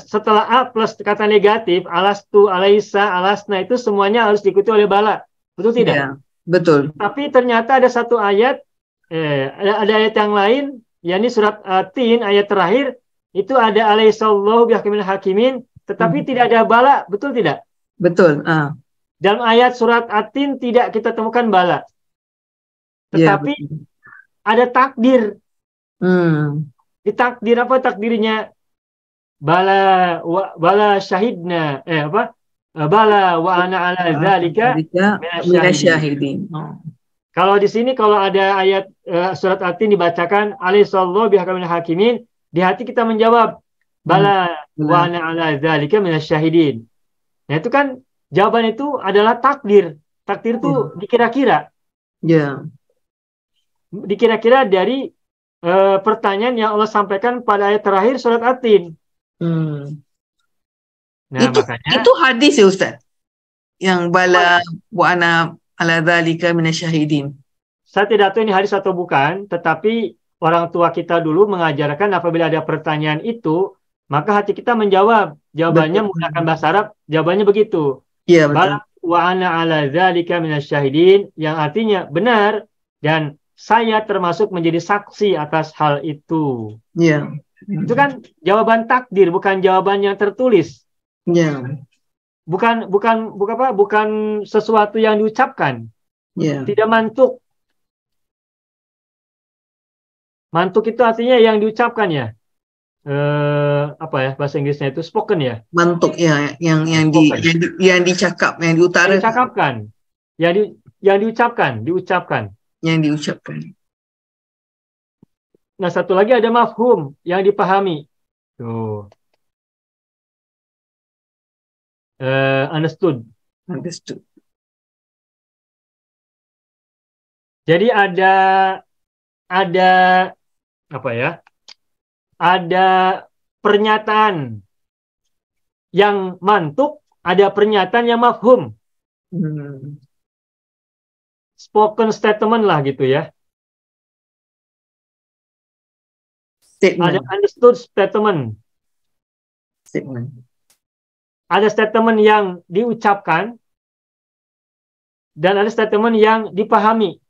setelah A plus kata negatif, alastu, alaisa, alasna, itu semuanya harus diikuti oleh bala. Betul tidak? Ya, betul. Tapi ternyata ada satu ayat, ada ayat yang lain, yakni surat At-Tin ayat terakhir, itu ada alaihissallahu bihkamil hakimin, tetapi tidak ada bala, betul tidak? Betul. Dalam ayat surat At-Tin tidak kita temukan bala. Tetapi ada takdir. Di takdir apa takdirnya? Bala syahidna, bala wa ana ala dzalika minasyahidin. Kalau di sini kalau ada ayat surat At-Tin dibacakan alaihissallahu bihkamil hakimin, di hati kita menjawab bala wa ana ala dzalika minasyahidin. Nah, itu kan jawaban itu adalah takdir. Takdir itu dikira-kira. Ya. Dikira-kira dari pertanyaan yang Allah sampaikan pada ayat terakhir surat At-Tin. Nah, itu hadis ya Ustaz? Yang bala wa ana ala dzalika minasyahidin. Saya tidak tahu ini hadis atau bukan, tetapi orang tua kita dulu mengajarkan apabila ada pertanyaan itu, maka hati kita menjawab. Jawabannya menggunakan bahasa Arab, jawabannya begitu. Iya, betul. Wa ana ala dzalika minasyahidin, yang artinya benar dan saya termasuk menjadi saksi atas hal itu. Iya. Itu kan jawaban takdir, bukan jawaban yang tertulis. Ya. Bukan sesuatu yang diucapkan. Ya. Tidak mantuk. Mantuk itu artinya yang diucapkan ya. Apa ya bahasa Inggrisnya itu spoken ya. Mantuk ya, yang Spoken. yang dicakap, yang diutarakan. Yang dicakapkan. Yang diucapkan. Yang diucapkan. Nah, satu lagi ada mafhum yang dipahami. Tuh. Understood. Understood. Jadi ada apa ya? Ada pernyataan yang mantuk, ada pernyataan yang mafhum. Spoken statement lah gitu ya. Statement. Ada understood statement. Ada statement yang diucapkan dan ada statement yang dipahami.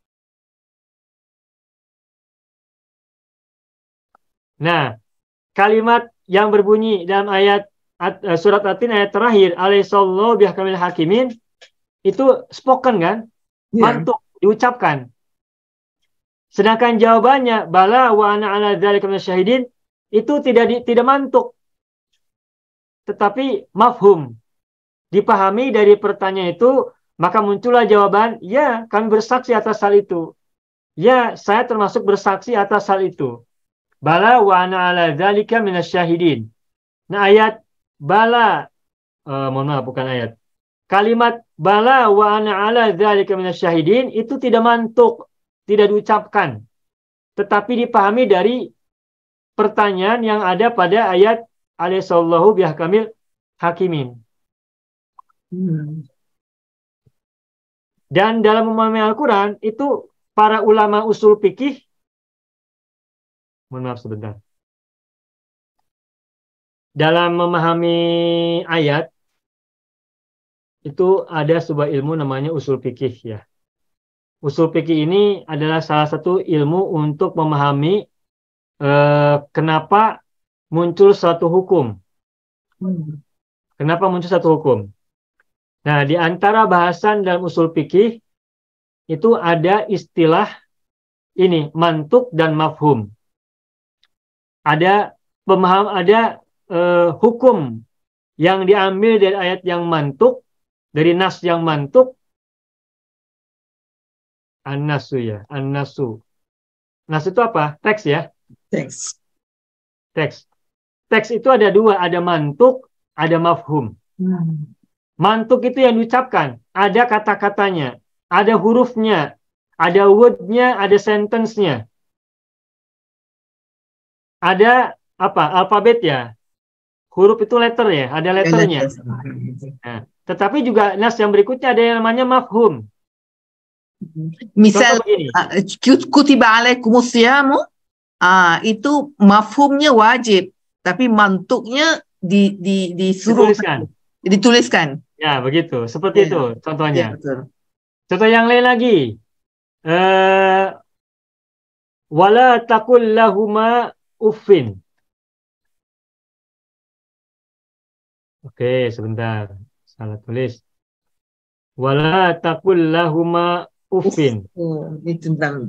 Nah, kalimat yang berbunyi dalam ayat surat At-Tin ayat terakhir, alaihissallahu bihkamil hakimin, itu spoken kan? Mantuk, diucapkan. Sedangkan jawabannya bala wa ana ala dzalika minasyahidin itu tidak mantuk. Tetapi mafhum. Dipahami dari pertanyaan itu, maka muncullah jawaban, ya, kami bersaksi atas hal itu. Ya, saya termasuk bersaksi atas hal itu. Bala wa ana ala dzalika minasyahidin. Nah, ayat bala mohon maaf bukan ayat. Kalimat bala wa ana ala dzalika minasyahidin itu tidak mantuk. Tidak diucapkan, tetapi dipahami dari pertanyaan yang ada pada ayat alaihissallahu bihkamil hakimin. Dan dalam memahami Al-Quran itu para ulama usul fikih, mohon maaf sebentar, dalam memahami ayat itu ada sebuah ilmu namanya usul fikih ya. Usul fikih ini adalah salah satu ilmu untuk memahami kenapa muncul suatu hukum. Kenapa muncul satu hukum? Nah, di antara bahasan dalam usul fikih itu ada istilah ini, mantuk dan mafhum. Ada hukum yang diambil dari ayat yang mantuk, dari nas yang mantuk. An-nasu ya, an-nasu. Nas itu apa? Teks ya. Teks itu ada dua, ada mantuk, ada mafhum. Mantuk itu yang diucapkan, ada kata-katanya, ada hurufnya, ada word-nya, ada sentence-nya. Ada apa? Alfabet ya. Huruf itu letter ya, ada letternya. Nah, tetapi juga nas yang berikutnya ada yang namanya mafhum. Misal kutiba alaikumus siyamu, itu mafhumnya wajib, tapi mantuknya disuruh dituliskan. Ya, begitu. Seperti itu contohnya. Ya, contoh yang lain lagi. Wala taqul lahuma uffin. Oke, sebentar. Salah tulis. Wala taqul lahuma uffin. Ini tentang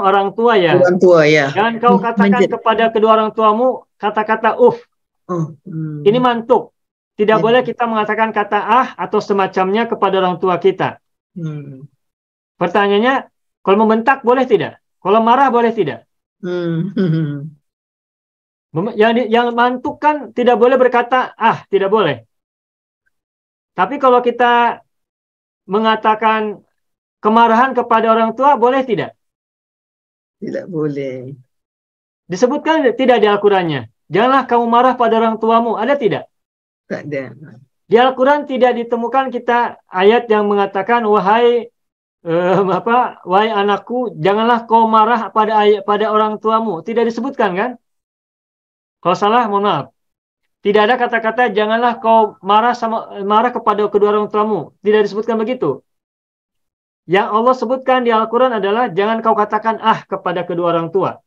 orang tua ya. Orang tua ya. Jangan kau katakan kepada kedua orang tuamu kata-kata Ini mantuk. Tidak boleh kita mengatakan kata atau semacamnya kepada orang tua kita. Pertanyaannya, kalau membentak boleh tidak? Kalau marah boleh tidak? Yang mantuk kan tidak boleh berkata tidak boleh. Tapi kalau kita mengatakan kemarahan kepada orang tua boleh tidak? Tidak boleh. Disebutkan tidak di Al-Qurannya. Janganlah kamu marah pada orang tuamu. Ada tidak? Tak ada. Di Al-Quran tidak ditemukan kita ayat yang mengatakan wahai anakku, janganlah kau marah pada orang tuamu. Tidak disebutkan kan? Kalau salah, mohon maaf. Tidak ada kata-kata janganlah kau marah kepada kedua orang tuamu. Tidak disebutkan begitu. Yang Allah sebutkan di Al-Quran adalah jangan kau katakan kepada kedua orang tua.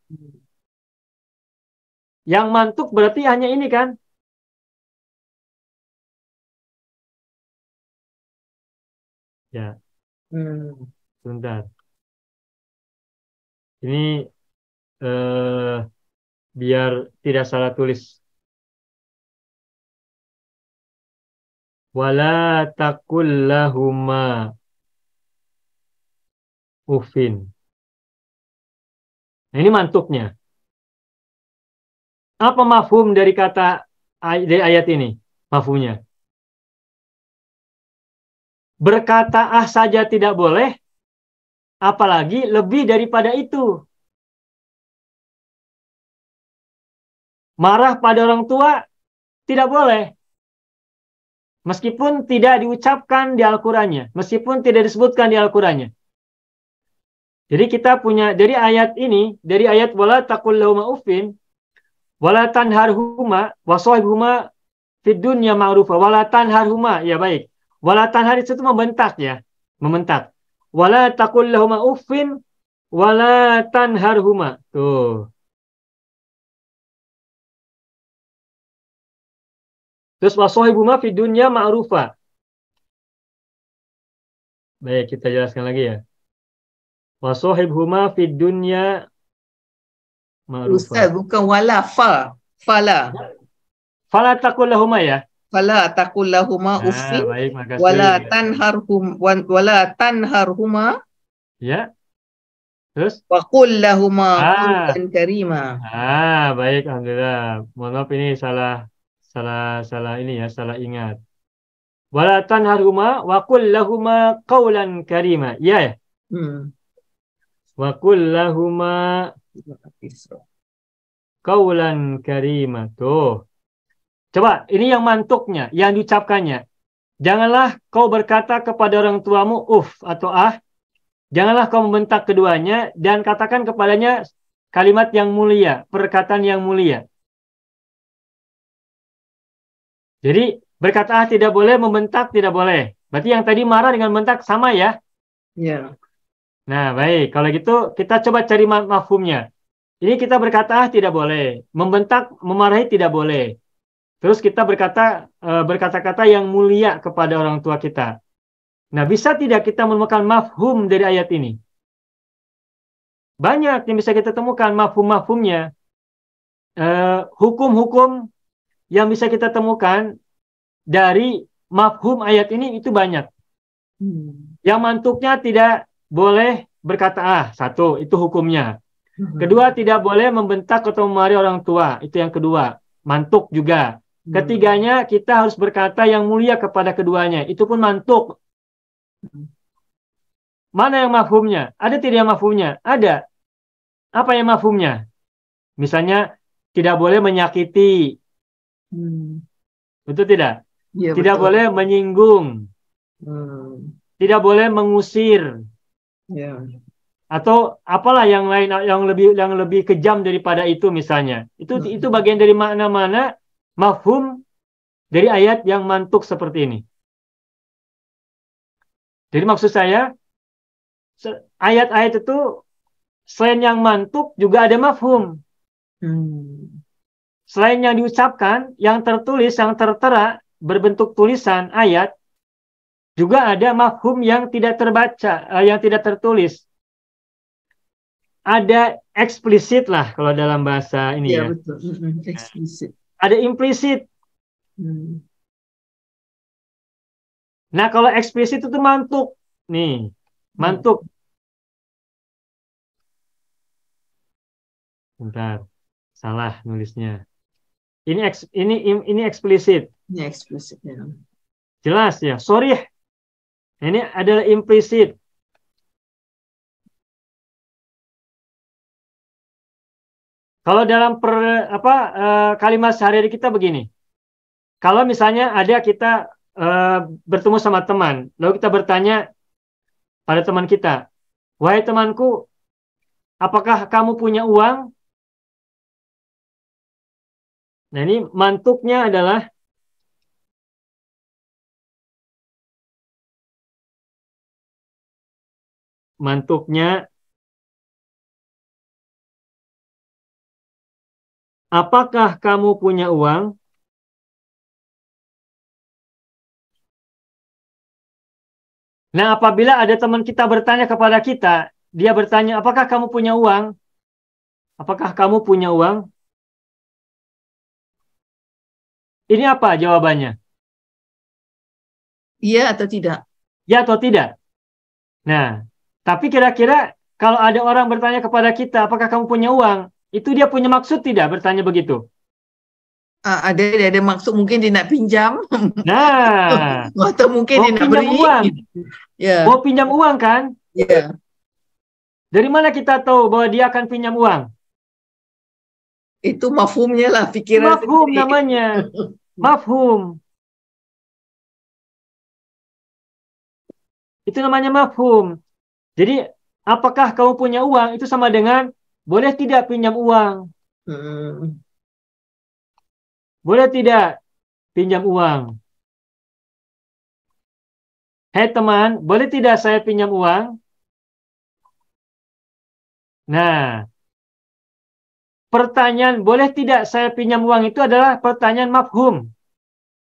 Yang mantuk berarti hanya ini kan? Ya, Hmm. sebentar. Ini biar tidak salah tulis. Wala takul lahuma ufin. Nah, ini mantuknya. Apa mafhum dari kata dari ayat ini? Mafhumnya. Berkata ah saja tidak boleh, apalagi lebih daripada itu. Marah pada orang tua tidak boleh. Meskipun tidak diucapkan di Al-Qurannya. Meskipun tidak disebutkan di Al-Qurannya. Jadi kita punya, dari ayat ini, dari ayat wala taqul lahuma uffin, wala tanharhuma, wasahibhuma fid dunya ma'rufa, wala tanharhuma, ya baik. Wala tanhar itu membentak ya, membentak. Wala taqul lahuma uffin, wala tanharhuma. Tuh. Terus wasahibhuma fid dunya ma'rufa. Baik, kita jelaskan lagi ya. Wasahibhuma fid dunya ma'rufa. Ustaz, bukan wala fa. Fala. Fala taqul lahuma ya. Fala taqul lahuma Nah, uffin baik, makasih. wala tanharhuma Ya, terus? wa qul lahuma Ah, qawlan karima. baik, alhamdulillah. Mohon maaf ini salah, salah, salah ini ya, salah ingat. Wala tanharhuma wa qul lahuma qawlan karima. Ya, ya. Hmm. Wa qul lahuma qawlan karima. Tuh. Coba, ini yang mantuknya, yang diucapkannya. Janganlah kau berkata kepada orang tuamu atau ah. Janganlah kau membentak keduanya dan katakan kepadanya kalimat yang mulia, perkataan yang mulia. Jadi berkata ah tidak boleh, membentak tidak boleh. Berarti yang tadi marah dengan bentak sama ya? Ya. Nah, baik. Kalau gitu kita coba cari mafhumnya. Ini kita berkata ah tidak boleh, membentak, memarahi tidak boleh. Terus kita berkata-kata yang mulia kepada orang tua kita. Nah, bisa tidak kita menemukan mafhum dari ayat ini? Banyak yang bisa kita temukan mafhum-mafhumnya. Hukum-hukum yang bisa kita temukan dari mafhum ayat ini itu banyak. Hmm. Yang mantuknya tidak boleh berkata ah, satu, itu hukumnya. Kedua, tidak boleh membentak atau memarahi orang tua. Itu yang kedua. Mantuk juga. Ketiganya, kita harus berkata yang mulia kepada keduanya. Itu pun mantuk. Mana yang mafhumnya? Ada tidak yang mafhumnya? Ada. Apa yang mafhumnya? Misalnya, tidak boleh menyakiti. Hmm. Betul tidak? Ya, Tidak betul. boleh menyinggung. Hmm. Tidak boleh mengusir. Ya. Atau apalah yang lain yang lebih kejam daripada itu misalnya. Itu bagian dari makna-mana mafhum dari ayat yang mantuk seperti ini. Jadi maksud saya ayat-ayat itu selain yang mantuk juga ada mafhum. Hmm. Selain yang diucapkan, yang tertulis, yang tertera berbentuk tulisan ayat, juga ada mafhum yang tidak terbaca, yang tidak tertulis. Ada eksplisit lah kalau dalam bahasa ini Ya, ya. betul. Eksplisit. Ada implisit. Hmm. Nah, kalau eksplisit itu mantuk. Nih, Hmm. mantuk. Bentar, salah nulisnya. Ini eksplisit. Ini eksplisit ya. Jelas ya. Sorry, ini adalah implisit. Kalau dalam kalimat sehari-hari kita begini. Kalau misalnya ada kita bertemu sama teman, lalu kita bertanya pada teman kita, "Wahai temanku, apakah kamu punya uang?" Nah, ini mantuknya adalah mantuknya apakah kamu punya uang? Nah, apabila ada teman kita bertanya kepada kita, dia bertanya, apakah kamu punya uang? Apakah kamu punya uang? Ini apa jawabannya? Iya atau tidak? Ya atau tidak? Nah, tapi kira-kira kalau ada orang bertanya kepada kita, apakah kamu punya uang? Itu dia punya maksud tidak bertanya begitu? Ada maksud mungkin dia nak pinjam Nah, atau mungkin mau dia nak pinjam beri. uang. Ya, Mau pinjam uang kan? ya. Dari mana kita tahu bahwa dia akan pinjam uang? Itu mafhumnya lah, pikiran Mafhum sendiri. namanya. Mafhum. Itu namanya mafhum. Jadi, apakah kamu punya uang? Itu sama dengan boleh tidak pinjam uang? Hmm. Boleh tidak pinjam uang? Hei teman, boleh tidak saya pinjam uang? Nah, pertanyaan boleh tidak saya pinjam uang itu adalah pertanyaan mafhum,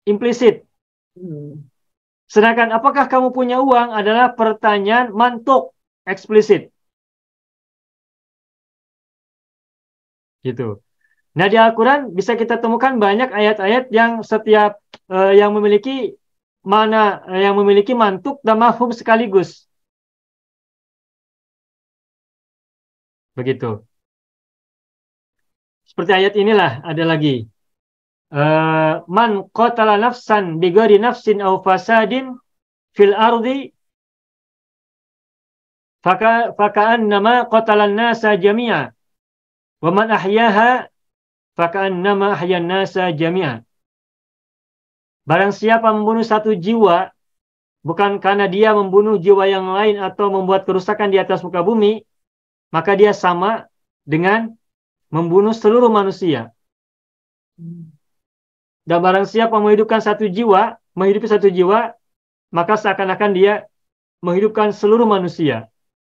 implisit. Hmm. Sedangkan apakah kamu punya uang adalah pertanyaan mantuk, eksplisit. Gitu. Nah, di Al-Quran bisa kita temukan banyak ayat-ayat yang setiap yang memiliki yang memiliki mantuk dan mafhum sekaligus. Begitu. Seperti ayat inilah ada lagi. Man qatala nafsan bighairi nafsin aw fasadin fil ardi faka'annama qatalan nasa jami'a wa man ahyaha faka'annama ahyan nasa jami'a. Barang siapa membunuh satu jiwa bukan karena dia membunuh jiwa yang lain atau membuat kerusakan di atas muka bumi, maka dia sama dengan membunuh seluruh manusia. Dan barang siapa menghidupkan satu jiwa, menghidupi satu jiwa, maka seakan-akan dia menghidupkan seluruh manusia.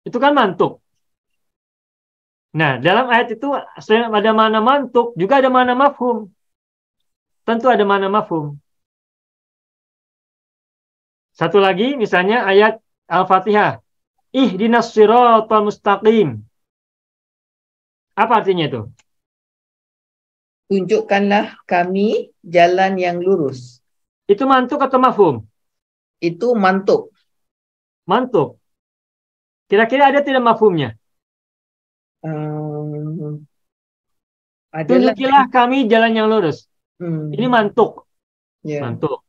Itu kan mantuk. Nah, dalam ayat itu selain ada makna mantuk, juga ada makna mafhum. Tentu ada makna mafhum. Satu lagi, misalnya ayat Al-Fatihah. Ihdinas siratal mustaqim. Apa artinya itu? Tunjukkanlah kami jalan yang lurus. Itu mantuk atau mafhum? Itu mantuk. Mantuk. Kira-kira ada tidak mafhumnya? Adalah. Tunjukilah kami jalan yang lurus. Ini mantuk. Ya. Mantuk.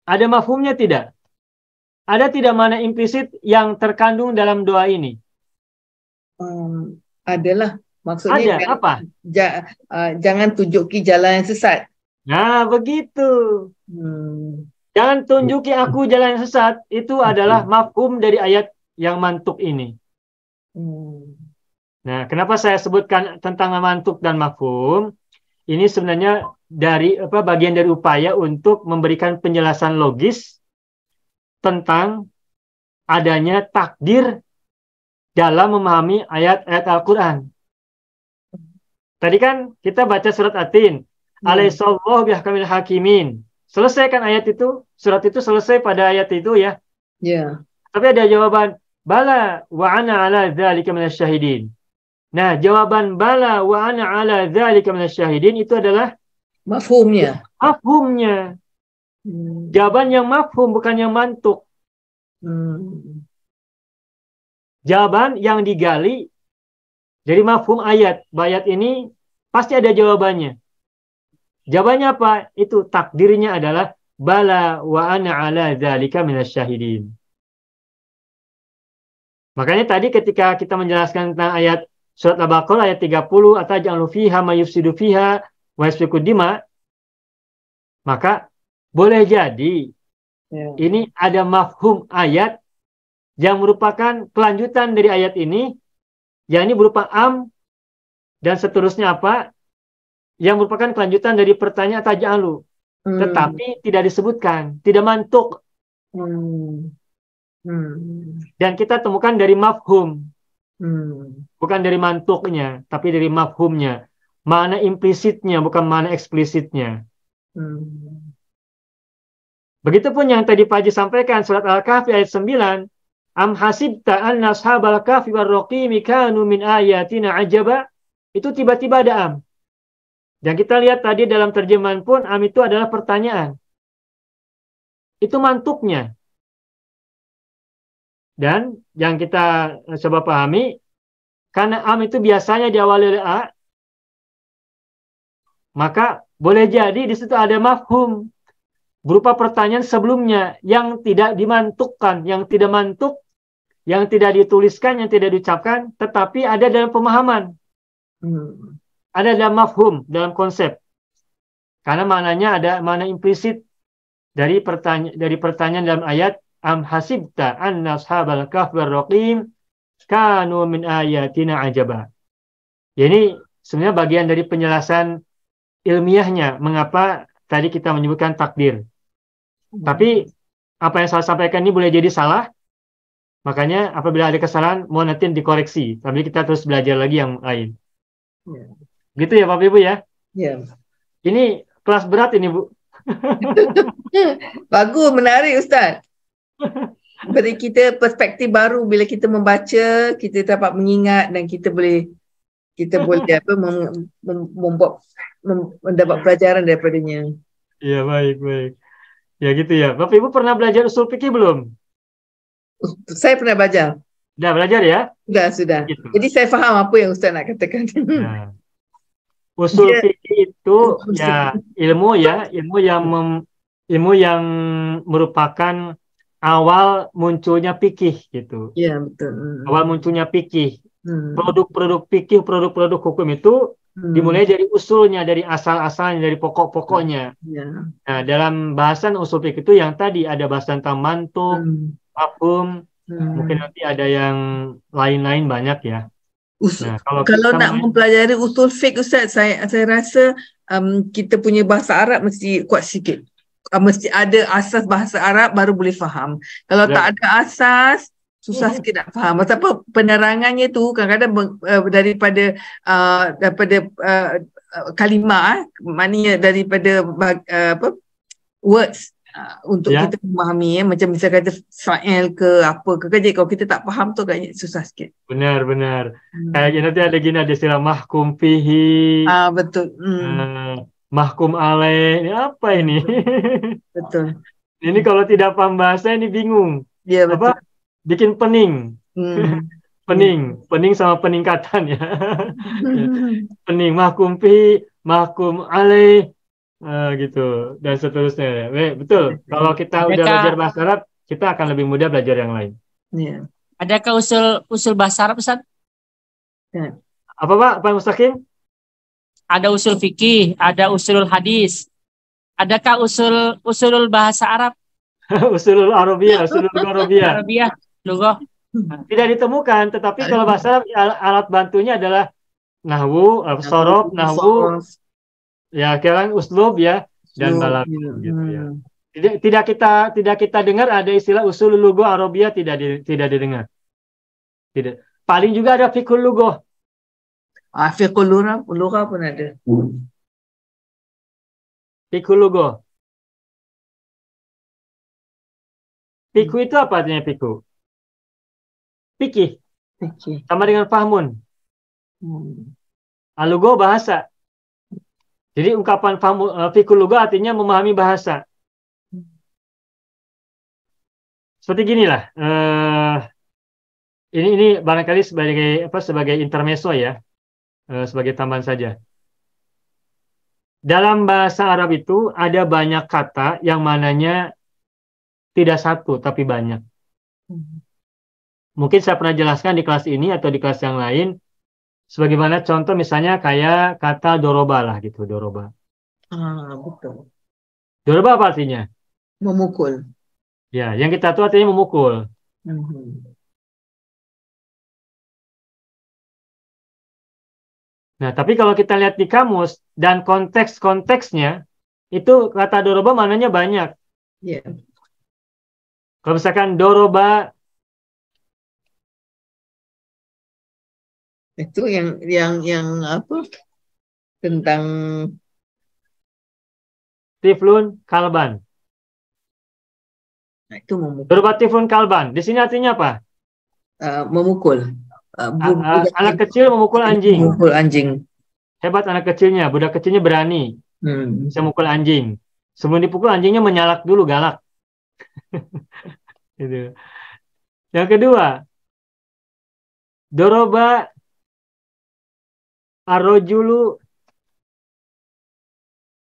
Ada mafhumnya tidak? Ada tidak mana implisit yang terkandung dalam doa ini? Adalah. Maksudnya Ada. Apa? Jangan tunjuki jalan yang sesat. Nah, begitu. Jangan tunjuki aku jalan yang sesat. Itu adalah mafhum dari ayat yang mantuk ini. Nah, kenapa saya sebutkan tentang mantuk dan mafhum? Ini sebenarnya dari bagian dari upaya untuk memberikan penjelasan logis tentang adanya takdir dalam memahami ayat-ayat Al-Quran. Tadi kan kita baca surat At-Tin. Alaihissallahu bihkamil hakimin. Selesai kan ayat itu? Surat itu selesai pada ayat itu ya. Ya. Tapi ada jawaban. Bala wa ana ala dzalika minasyahidin. Nah, jawaban bala wa ana ala dzalika minasyahidin itu adalah mafhumnya. Mafhumnya. Jawaban yang mafhum bukan yang mantuk. Jawaban yang digali dari mafhum ayat. Ayat ini pasti ada jawabannya. Jawabannya apa? Itu takdirnya adalah bala wa ana ala dzalika minasyahidin. Makanya tadi ketika kita menjelaskan tentang ayat surat Al-Baqarah ayat 30 ataj'alu fiha may yufsidu fiha wa yasfiku dima, maka boleh jadi ini ada mafhum ayat yang merupakan kelanjutan dari ayat ini, yakni berupa am dan seterusnya apa yang merupakan kelanjutan dari pertanyaan taj'alu, tetapi tidak disebutkan, tidak mantuk. Dan kita temukan dari mafhum, bukan dari mantuknya, tapi dari mafhumnya. makna implisitnya, bukan makna eksplisitnya. Begitupun yang tadi Pak Haji sampaikan, surat Al-Kahfi ayat 9, am hasibta anna ashabal kahfi warraqimi kanu min ayatina ajaba, itu tiba-tiba ada am. Dan kita lihat tadi dalam terjemahan pun am itu adalah pertanyaan. Itu mantuknya. Dan yang kita coba pahami, karena am itu biasanya diawali oleh a, maka boleh jadi di situ ada mafhum berupa pertanyaan sebelumnya yang tidak dimantukkan, yang tidak mantuk, yang tidak dituliskan, yang tidak diucapkan, tetapi ada dalam pemahaman. Ada dalam mafhum, dalam konsep. Karena maknanya ada makna implisit dari pertanyaan dalam ayat am hasibta anna ashabal kahfi warraqim kanu min ayatina ajaba. Ini sebenarnya bagian dari penjelasan ilmiahnya mengapa tadi kita menyebutkan takdir. Tapi apa yang saya sampaikan ini boleh jadi salah. Makanya apabila ada kesalahan mohon nanti dikoreksi. Tapi kita terus belajar lagi yang lain. Gitu ya Bapak Ibu ya. Ini kelas berat ini Bu. Bagus, menarik Ustaz. Beri kita perspektif baru bila kita membaca, kita dapat mengingat dan kita boleh apa mendapat pelajaran daripadanya. Iya, baik. Ya gitu ya. Bapak Ibu pernah belajar usul fikih belum? Saya pernah belajar. Sudah belajar ya? Sudah. Gitu. Jadi saya faham apa yang Ustaz nak katakan. Nah, usul fikih itu ya ilmu yang merupakan awal munculnya fikih gitu. Iya, betul. Awal munculnya fikih. Produk-produk fikih, produk-produk hukum itu dimulai dari usulnya, dari asal-asalnya, dari pokok-pokoknya. Nah, dalam bahasan usul fikih itu yang tadi ada bahasan tentang mantuk, mafhum, mungkin nanti ada yang lain-lain banyak ya. Nah, kalau nak mempelajari usul fiqh Ustaz, saya rasa kita punya bahasa Arab mesti kuat sikit. Mesti ada asas bahasa Arab baru boleh faham. Kalau tak ada asas, susah sikit nak faham. Sebab penerangannya tu kadang-kadang daripada kalimah, maknanya daripada words untuk kita memahami macam misalnya kata fa'il ke apa ke, jadi kalau kita tak faham tu agaknya susah sikit. Benar. Kayak nanti ada istilah mahkum fihi. Betul. Mahkum alaih. Ini apa ini? Betul. Ini kalau tidak paham bahasa ini bingung. Iya, betul. Bikin pening. Pening sama peningkatan ya. Pening, mahkum fihi, mahkum alaih. Gitu dan seterusnya. Betul. Kalau kita udah belajar bahasa Arab, kita akan lebih mudah belajar yang lain. Adakah usul bahasa Arab Ustaz? Apa Pak Mustaqim? Ada usul fikih, ada usulul hadis. Adakah usulul bahasa Arab? Usulul Arabiyah, usulul Arabiyah. Lughah. Tidak ditemukan, tetapi kalau bahasa Arab alat bantunya adalah nahwu, sorof, nahwu, ya kalian uslub ya dan balagh gitu ya. Tidak kita dengar ada istilah usul lughah Arabiyah, tidak didengar. Tidak. Paling juga ada fiqhul lughah. Fiqhul lughah pun ada. Fiqhul lughah. Fikih itu apa artinya fikih? Fikih. Sama dengan fahmun. Al-lughah bahasa. Jadi ungkapan fikih lughah artinya memahami bahasa. Seperti ginilah. Ini barangkali sebagai intermezzo ya. Sebagai tambahan saja. Dalam bahasa Arab itu ada banyak kata yang mananya tidak satu tapi banyak. Mungkin saya pernah jelaskan di kelas ini atau di kelas yang lain. Sebagaimana contoh misalnya kayak kata doroba lah gitu, doroba. Betul. Doroba apa artinya? Memukul. Ya, yang kita tahu artinya memukul. Nah, tapi kalau kita lihat di kamus dan konteks-konteksnya, itu kata doroba maknanya banyak. Kalau misalkan doroba itu yang apa? tentang Tiflun kalban. itu memukul. Doroba tiflun kalban. Di sini artinya apa? Memukul. Budak Anak kecil memukul anjing. memukul anjing. Hebat anak kecilnya. Budak kecilnya berani. Bisa mukul anjing. Sebelum dipukul anjingnya menyalak dulu, galak. Gitu. Yang kedua, doroba arrojulu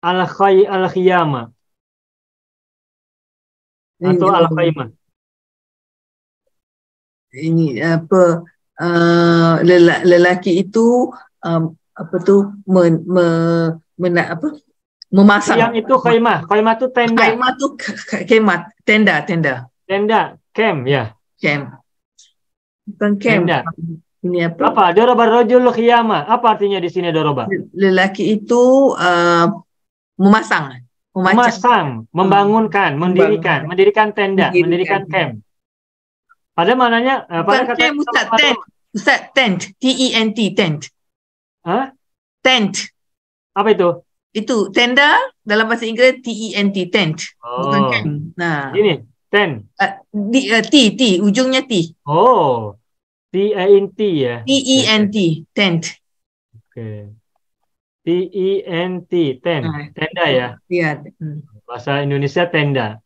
al-khiyama atau al-khaimah. Ini apa lelaki itu apa tu memasang. Yang itu khaimah. Khaimah itu tenda. Khaimah tu kemat, tenda. Tenda, camp ya. Camp. Bukan camp. Tenda. Ini apa? Apa? Doroba rojul khiyama. Apa artinya di sini doroba? Lelaki itu memasang. Memasang, membangunkan, mendirikan tenda, mendirikan camp. Pada mananya, pada kata camp, Ustaz, tent. T-E-N-T, tent. Hah? Tent. Apa itu? Itu tenda dalam bahasa Inggeris T-E-N-T, tent. Bukan camp. Nah. Ini, tent. T, ujungnya T. Oh, T-E-N-T ya. T-E-N-T, tent. Oke. T-E-N-T, tent. Tenda ya. Iya. Bahasa Indonesia tenda.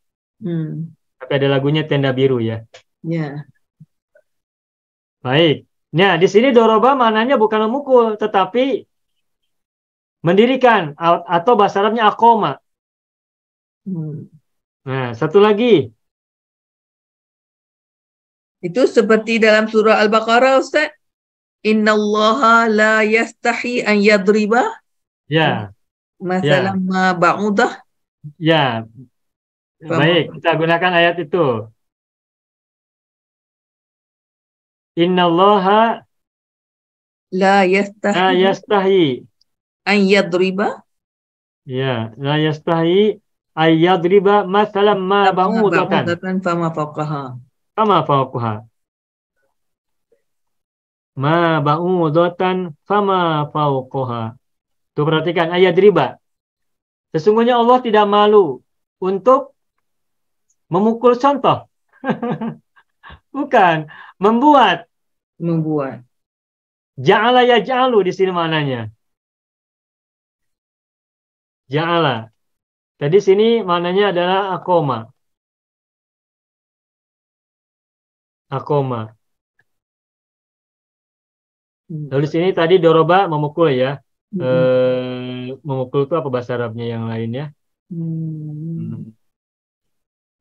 Tapi ada lagunya Tenda Biru ya. Ya. Baik. Nah, di sini doroba mananya bukan memukul, tetapi mendirikan atau bahasa Arabnya akoma. Nah, satu lagi. Itu seperti dalam surah Al-Baqarah, Ustaz. Innallaha la yastahi an yadriba. Ya. Masalah ma ba'udah. Ya. Baik, kita gunakan ayat itu. Innallaha la yastahi an yadriba. Ya, la yastahi ay yadriba masalan ma ba'udatan fama fawqaha. Fama fawqaha. Ma ba'udatan fama fawqaha. Tuh perhatikan ayat riba. Sesungguhnya Allah tidak malu untuk memukul contoh. Bukan, membuat. Ja'ala yaj'alu di sini maknanya. Ja'ala. Jadi sini maknanya adalah akoma. Akoma. Lalu sini tadi doroba memukul ya. Memukul itu apa bahasa Arabnya yang lainnya?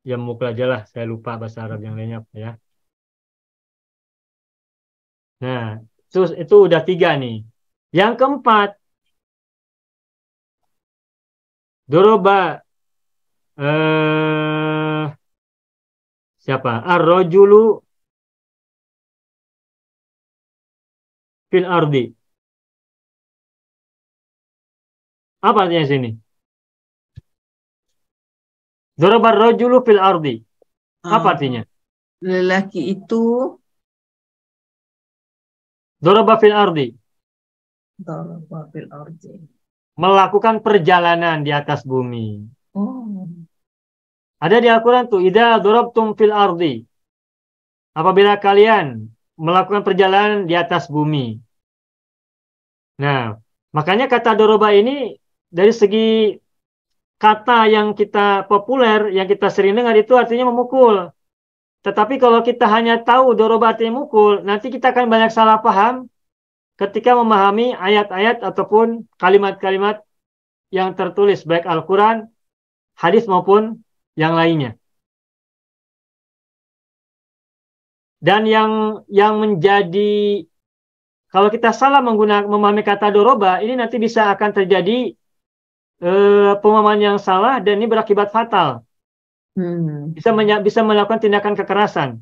Ya memukul aja lah. Saya lupa bahasa Arab yang lainnya apa ya. Nah, itu udah 3 nih. Yang keempat, doroba siapa? Ar-rajulu fil ardi. Apa artinya sini? Doroba ar-rajulu fil ardi. Apa artinya? Lelaki itu Doroba fil ardi. Melakukan perjalanan di atas bumi. Ada di Al-Quran tuh, idza dorabtum fil ardi. Apabila kalian melakukan perjalanan di atas bumi. Nah, makanya kata doroba ini dari segi kata yang kita populer, yang kita sering dengar itu artinya memukul. Tetapi kalau kita hanya tahu doroba artinya mukul, nanti kita akan banyak salah paham ketika memahami ayat-ayat ataupun kalimat-kalimat yang tertulis baik Al-Quran, hadis maupun yang lainnya. Dan yang menjadi, kalau kita salah memahami kata doroba, ini nanti bisa akan terjadi pemahaman yang salah dan ini berakibat fatal. Bisa melakukan tindakan kekerasan.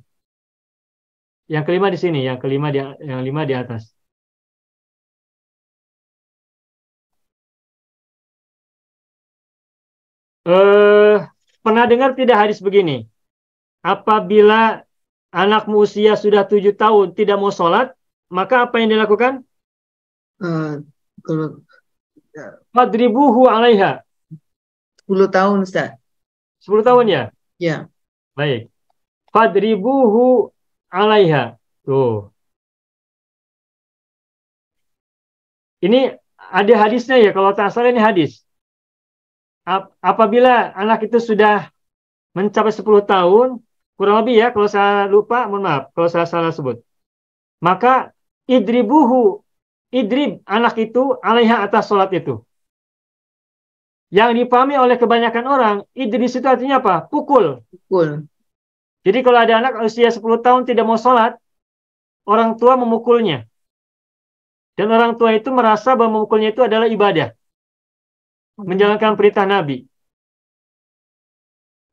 Yang kelima di sini, yang 5 di atas. Pernah dengar tidak hadis begini? Apabila anakmu usia sudah 7 tahun tidak mau sholat, maka apa yang dilakukan? Kalau Fadribuhu 'alaiha. 10 tahun Ustaz. 10 tahun ya? Ya. Baik. Fadribuhu 'alaiha. Tuh. Ini ada hadisnya ya, kalau tak salah ini hadis. Apabila anak itu sudah mencapai 10 tahun, kurang lebih ya, kalau saya lupa, mohon maaf, kalau saya salah sebut. Maka idribuhu, idrib anak itu 'alaiha atas sholat itu. Yang dipahami oleh kebanyakan orang, idris itu artinya apa? Pukul. Pukul. Jadi kalau ada anak usia 10 tahun tidak mau sholat, orang tua memukulnya. Dan orang tua itu merasa bahwa memukulnya itu adalah ibadah. Menjalankan perintah Nabi.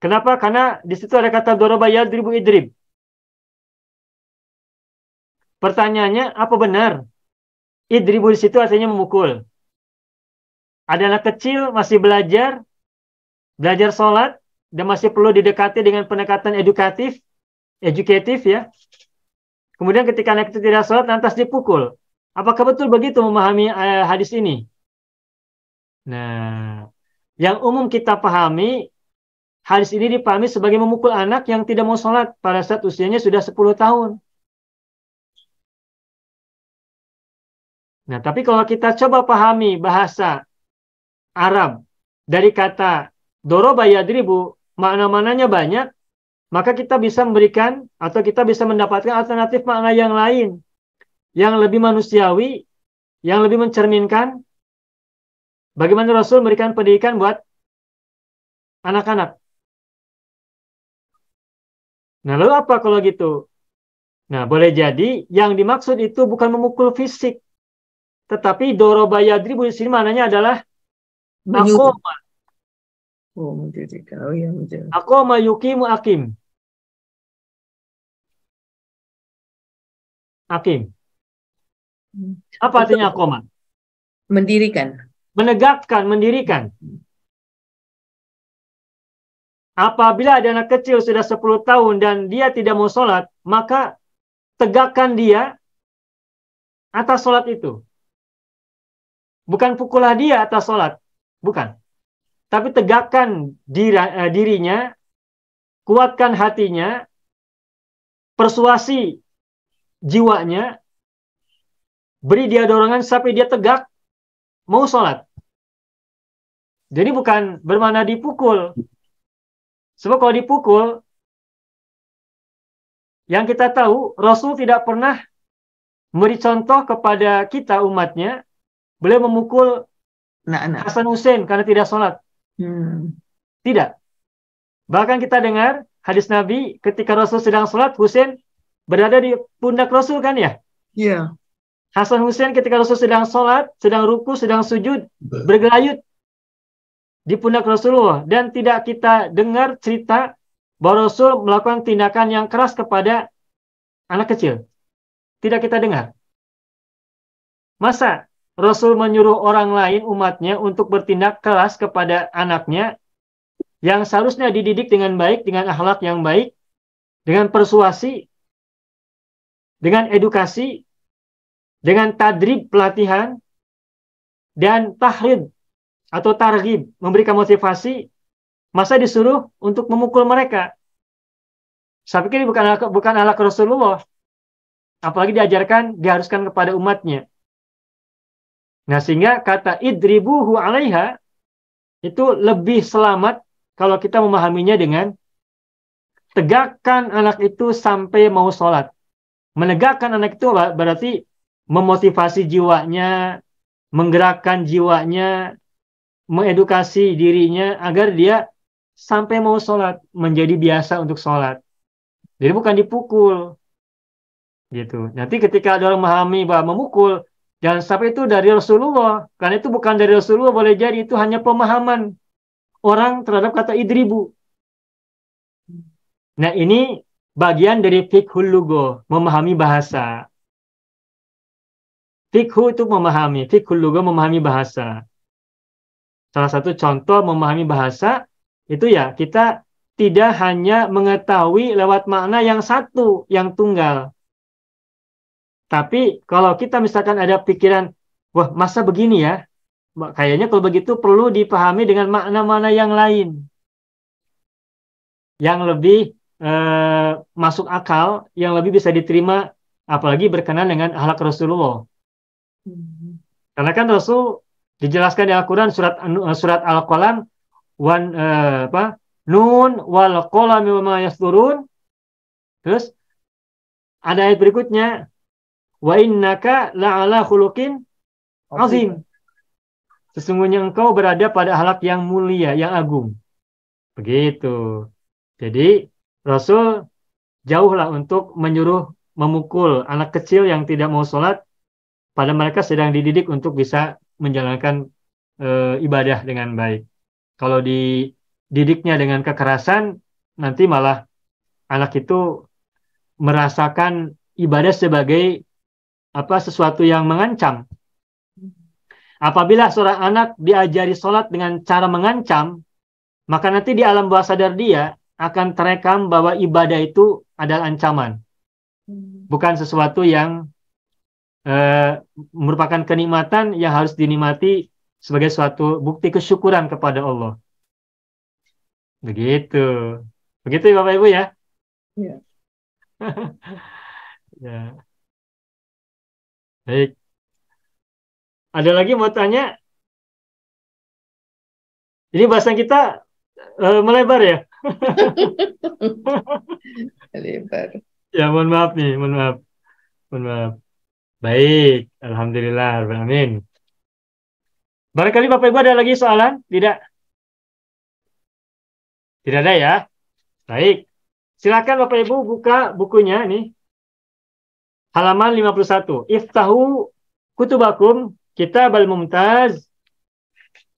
Kenapa? Karena di situ ada kata doroba yadribu idrib. Pertanyaannya, apa benar? Idribu di situ artinya memukul. Ada anak kecil masih belajar sholat, dan masih perlu didekati dengan pendekatan edukatif ya. Kemudian ketika anak itu tidak sholat, lantas dipukul. Apakah betul begitu memahami hadis ini? Nah, yang umum kita pahami, hadis ini dipahami sebagai memukul anak yang tidak mau sholat pada saat usianya sudah 10 tahun. Nah, tapi kalau kita coba pahami bahasa Arab dari kata doroba yadribu, makna-maknanya banyak, maka kita bisa memberikan atau kita bisa mendapatkan alternatif makna yang lain, yang lebih manusiawi, yang lebih mencerminkan bagaimana Rasul memberikan pendidikan buat anak-anak. Nah, lalu apa kalau gitu? Nah, boleh jadi yang dimaksud itu bukan memukul fisik, tetapi doroba yadribu di sini maknanya adalah Menyuruh. akoma. Oh, mendirikan. Oh ya, mendirikan. Akoma yukimu akim. Akim. Apa artinya akoma? Mendirikan. Menegakkan, mendirikan. Apabila ada anak kecil sudah 10 tahun dan dia tidak mau sholat, maka tegakkan dia atas sholat itu. Bukan pukullah dia atas sholat. Bukan. Tapi tegakkan dirinya, kuatkan hatinya, persuasi jiwanya, beri dia dorongan sampai dia tegak, mau sholat. Jadi bukan bermakna dipukul. Sebab kalau dipukul, yang kita tahu, Rasul tidak pernah memberi contoh kepada kita umatnya, beliau memukul Anak-anak. Hasan Hussein karena tidak sholat. Tidak. Bahkan kita dengar hadis Nabi ketika Rasul sedang sholat, Hussein berada di pundak Rasul kan ya? Ya. Hasan Hussein ketika Rasul sedang sholat, sedang ruku, sedang sujud, bergelayut di pundak Rasulullah. Dan tidak kita dengar cerita bahwa Rasul melakukan tindakan yang keras kepada anak kecil. Tidak kita dengar. Masa Rasul menyuruh orang lain umatnya untuk bertindak keras kepada anaknya yang seharusnya dididik dengan baik, dengan akhlak yang baik, dengan persuasi, dengan edukasi, dengan tadrib pelatihan, dan tahrid atau targhib, memberikan motivasi, masa disuruh untuk memukul mereka. Saya pikir ini bukan akhlak Rasulullah. Apalagi diharuskan kepada umatnya. Nah, sehingga kata idribuhu 'alaiha itu lebih selamat kalau kita memahaminya dengan tegakkan anak itu sampai mau sholat. Menegakkan anak itu berarti memotivasi jiwanya, menggerakkan jiwanya, mengedukasi dirinya agar dia sampai mau sholat, menjadi biasa untuk sholat. Jadi bukan dipukul. Gitu. Nanti ketika ada orang memahami bahwa memukul, jangan sampai itu dari Rasulullah. Karena itu bukan dari Rasulullah, boleh jadi itu hanya pemahaman orang terhadap kata idribu. Nah, ini bagian dari fiqhul lugha, memahami bahasa. Fiqhu itu memahami, fiqhul lugha memahami bahasa. Salah satu contoh memahami bahasa itu ya kita tidak hanya mengetahui lewat makna yang satu, yang tunggal. Tapi kalau kita misalkan ada pikiran, wah masa begini ya, kayaknya kalau begitu perlu dipahami dengan makna-makna yang lain, yang lebih masuk akal, yang lebih bisa diterima, apalagi berkenan dengan akhlak Rasulullah. Karena kan Rasul dijelaskan di Al-Quran surat Al-Qalam, nun wal qalami wama yasturun. Terus ada ayat berikutnya, wa innaka la'ala khuluqin azim. Sesungguhnya engkau berada pada akhlak yang mulia, yang agung. Begitu. Jadi Rasul jauhlah untuk menyuruh memukul anak kecil yang tidak mau sholat, pada mereka sedang dididik untuk bisa menjalankan ibadah dengan baik. Kalau dididiknya dengan kekerasan, nanti malah anak itu merasakan ibadah sebagai sesuatu yang mengancam. Apabila seorang anak diajari sholat dengan cara mengancam, maka nanti di alam bawah sadar dia akan terekam bahwa ibadah itu adalah ancaman, bukan sesuatu yang merupakan kenikmatan yang harus dinikmati sebagai suatu bukti kesyukuran kepada Allah. Begitu ya Bapak Ibu ya. Ya. Ya. Baik. Ada lagi mau tanya? Ini bahasan kita melebar ya. Lebar. Ya, mohon maaf nih, mohon maaf. Baik, alhamdulillah, amin. Barangkali Bapak Ibu ada lagi soalan? Tidak? Tidak ada ya? Baik. Silakan Bapak Ibu buka bukunya nih. Halaman 51. Iftahu kutubakum kitab al-mumtaz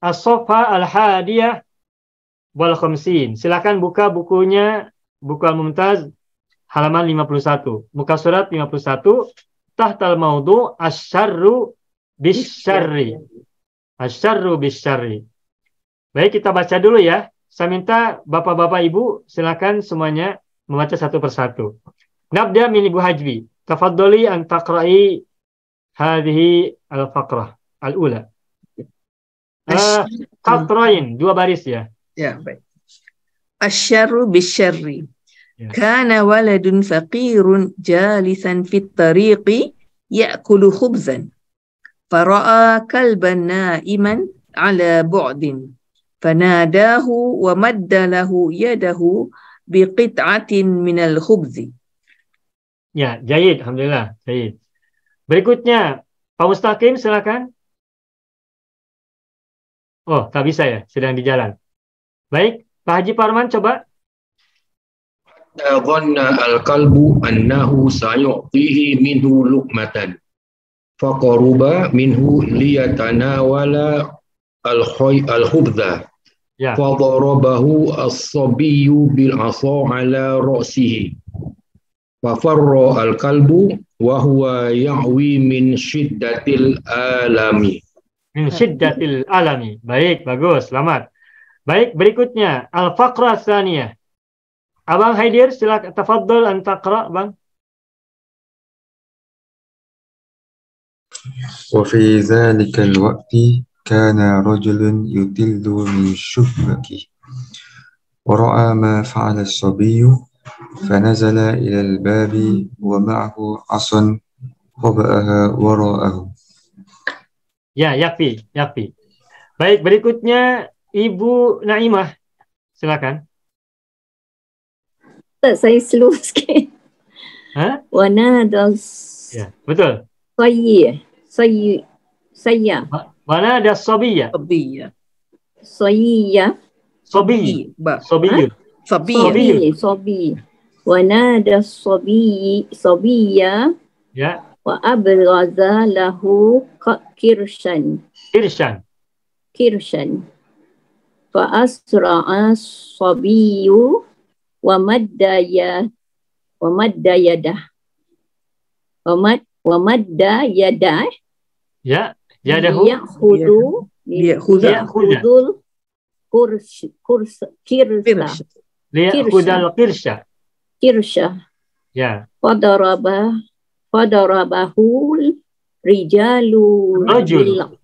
as-safha al-hadiyah wal khamsin. Silakan buka bukunya, buku al-mumtaz halaman 51. Muka surat 51. Tahtal maudu asyarru bisyarri. Asyarru bisyarri. Baik, kita baca dulu ya. Saya minta Bapak-Bapak Ibu silakan semuanya membaca satu persatu. Nabda min Ibu Hajbi. Tafaddali an taqra'i hadhihi al-faqrah al-ula. Qatrain, dua baris ya. Ya, baik. Asyarru bisyarri. Ya. Kana waladun faqirun jalisan fit tariqi ya'kulu khubzan. Fara'a kalban na'iman ala bu'din. Fanadahu wa madda lahu yadahu biqit'atin minal khubzi. Ya, jayid, alhamdulillah, jayid. Berikutnya, Pak Mustaqim silakan. Oh, tak bisa ya, sedang di jalan. Baik, Pak Haji Parman coba. Dhanna al-qalbu annahu sayu'tihi minhu luqmatan. Faqaruba minhu liyatanawala al-khubza. Ya. Fadarabahu as-sabiyyu bil 'asa 'ala ra'sihi. Fafarra al-qalbu wa huwa ya'wi min syiddatil alami. Min syiddatil alami. Baik, bagus, selamat. Baik, berikutnya al-faqrah tsaniyah. Abang Haidir silakan tafaddal an taqra, Bang. وفي ذلك الوقت كان رجل يطل من شبكه ورأى ما فعل الصبي فنزل إلى الباب ومعه عصا وبأها وراءه. Ya, yakfi. Baik, berikutnya Ibu Naimah. Silakan. Saya slow sikit. Hah? Wanada Ya, betul. saya Mana ada sobiya? Sabiyya. saya Sobi. Ba. Sobiyu. Sabiyya. sobi wanada sobiya Ya, wa abraza lahu kirshan fa asra'a sabiyu wa madda yadah ya, yadahu. ya'khudhu Liya'khudal qirsha. kirsha Ya, fadarabahu rijalu Rajul.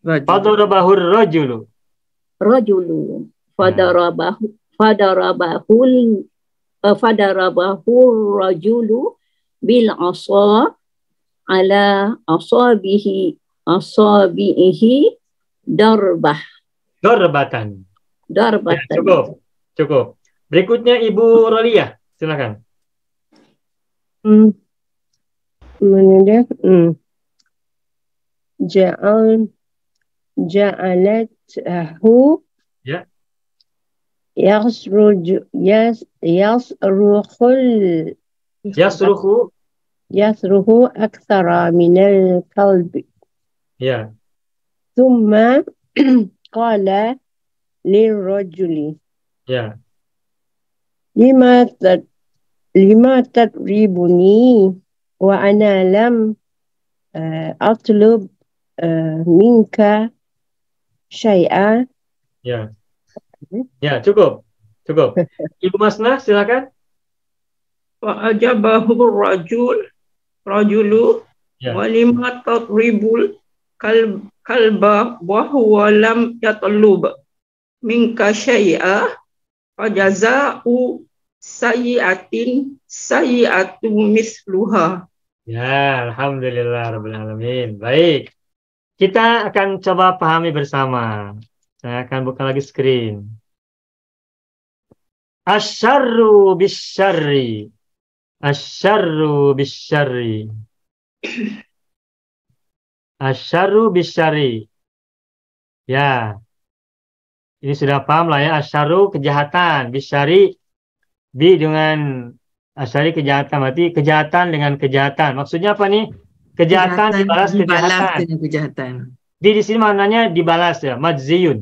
Rajul. Fadarabahur rajulu. Rajulu. Fadarabahu rajulu bil asa ala asabihi darbah. Darbatan. Ya, Darbatan. cukup. Berikutnya Ibu Rolia, silakan. Kemudian ja'alathu Ya. yasruhu aktsara minal kalbi. Ya. Thumma qala lirrajuli Ya. lima tadribuni wa ana lam atlub minka syai'a. Ya. Ya, cukup. Ibu Masnah, silakan. Fa'ajabahu rajulu Ya. walima tadribul kalba wa huwa lam yatlub minka syai'a fajaza'u sayyi'atin sayyi'atu misluha. Ya, alhamdulillah rabbil alamin. Baik. Kita akan coba pahami bersama. Saya akan buka lagi screen. Asyarru bisyarri. Asyarru bisyarri. Asyarru bisyarri. Ya. Ini sudah paham lah ya. Asyarru kejahatan. Bisyarri bi dengan asyari kejahatan. Berarti kejahatan dengan kejahatan. Maksudnya apa nih? Kejahatan dibalas kejahatan. dengan kejahatan. Di sini maknanya dibalas ya. Majziyun.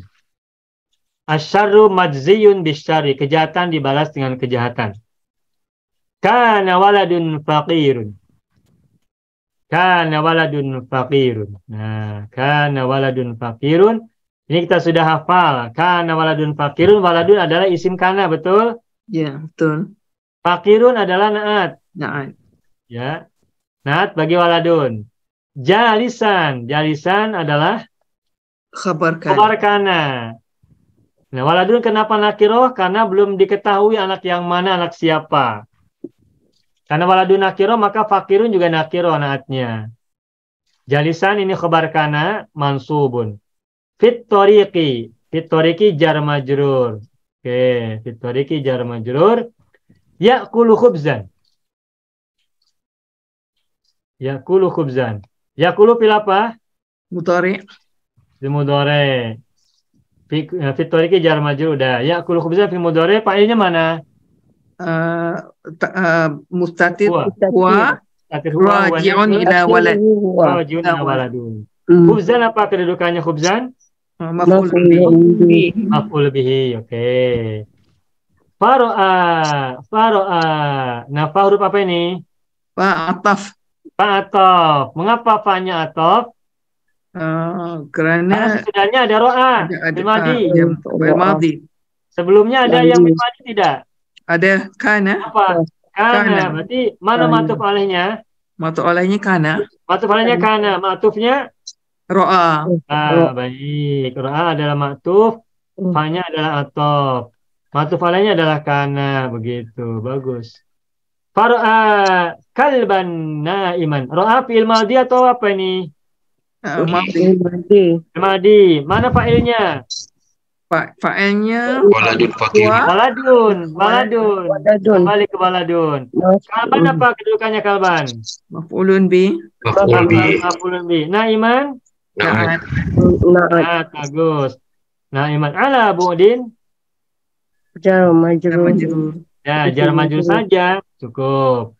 Asyarru majziyun bisyari. Kejahatan dibalas dengan kejahatan. Kana waladun faqirun. Kana waladun faqirun. Nah, kana waladun faqirun. Ini kita sudah hafal. Kana waladun faqirun. Waladun adalah isim kana, betul? Ya, betul. Faqirun adalah naat. Naat. Ya. Naat bagi waladun. Jalisan. Jalisan adalah Khabar khabar kana. Nah, waladun kenapa nakiroh? Karena belum diketahui anak yang mana, anak siapa. Karena waladun nakiroh, maka fakirun juga nakiroh naatnya. Jalisan ini khabar kana mansubun. Fit tariqi. Fit tariqi jar majrur. Oke, fit tariqi jar majrur. Ya'kulu khubzan. Ya'kulu khubzan. Ya'kulu fil apa? Mudhari'. Di mudhari'. Fit tariqi jar majrur udah. Ya'kulu khubzan fil mudhari', fa'ilnya mana? Mustatir Huwa. wa raji'un ila walad. Raji'un ila waladun. Khubzan apa kedudukannya khubzan? Maf'ulun bihi. Maf'ul bihi. Oke. Faro'a. Nah, fa huruf apa ini? Fa ataf. Fa atof. Mengapa fa-nya atof? Karena Kerana sesudahnya ada ro'a. ada Bilmadi. yang madi. Sebelumnya ada yang bilmadi tidak? Ada kana. Apa? Kana. Kana. Berarti mana matuf alaihnya? Matu olehnya kana. Matuf alaihnya kana. Matufnya? Ro'a. Baik. Ro'a adalah matuf. Fa-nya adalah atof. Matuf alaihnya adalah kana. Begitu. Bagus. Faro'a kalban na'iman. Ro'a fi'il madhi atau apa ini? Madi. Madi. Mana fa'ilnya? Fa'ilnya Waladun fakir. Waladun. Kembali ke waladun. Kalban apa kedudukannya kalban? maf'ulun bi. Maf'ul bi. Maf'ulun bi. Na'iman? Naat. Naat. Bagus. Na'iman ala bu'din? Jar majrur. Ya, jar majrur saja. Cukup.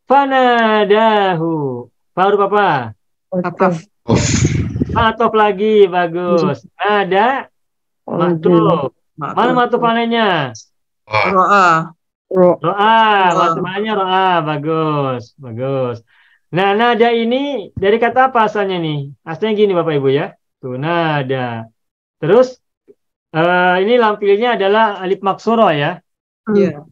Fanadahu. Fa huruf apa? Ataf. Atop lagi. Bagus. Nada. Matuf. Mana matuf alaihnya? Ro'a. Ro'a. Matuf alaihnya ro'a. Bagus. Bagus. Nah, nada ini dari kata apa asalnya nih? Asalnya gini Bapak Ibu ya. Tuh, nada. Terus ini lampilnya adalah alif maksuroh ya. Ya.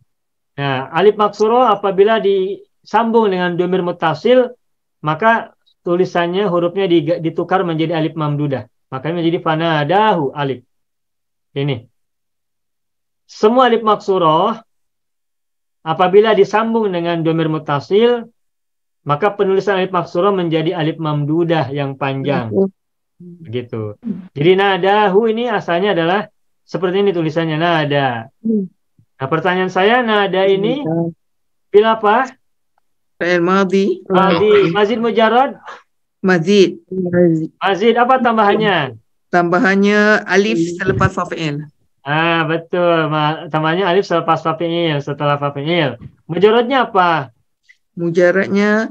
Nah, alif maksuroh apabila disambung dengan domir mutasil, maka tulisannya hurufnya ditukar menjadi alif mamdudah. Makanya menjadi fanadahu alif. Ini. Semua alif maksurah apabila disambung dengan dhamir muttasil, maka penulisan alif maksurah menjadi alif mamdudah yang panjang. Begitu. Jadi nadahu ini asalnya adalah seperti ini tulisannya, nada. Nah, pertanyaan saya, nada ini fi'il apa? Fi'il madhi. Madhi. Mazid mujarrad? Mazid. Mazid apa tambahannya? Tambahannya alif selepas fa'il. Ah, betul. Tambahannya alif selepas fa'il, setelah fa'il. Mujarradnya apa? Mujarradnya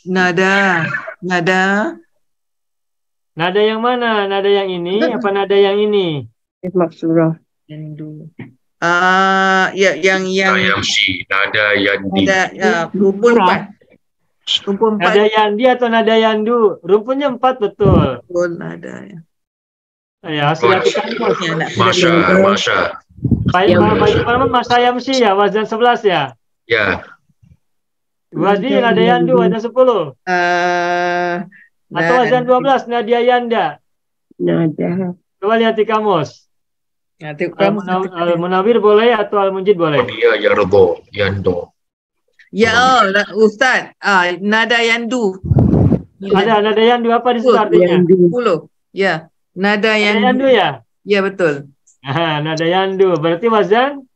nada. Nada yang mana? Nada yang ini apa nada yang ini? Maksurah. Yang Yamsi, nada yandi. ada rumpun 4. Rumpun 4. Nada yandi atau nada yandu? Rumpunnya 4 betul. Betul nada ya. Ya, sudah kita Masya. Baik, Mas Yamsi ya, wazan 11 ya? Ya. Wadi nada yandu, wazan 10. Atau wazan 12, Nadia Yanda. Nada. Coba lihat di kamus. Al-Munawir boleh atau Al-Munjid boleh? Dia yardo, yando. Ya, Ustaz. Nada yandu. Ada nada yandu apa di situ artinya? 10. Ya. Nada yandu ya? Ya, betul. Nada yandu. Berarti wazan?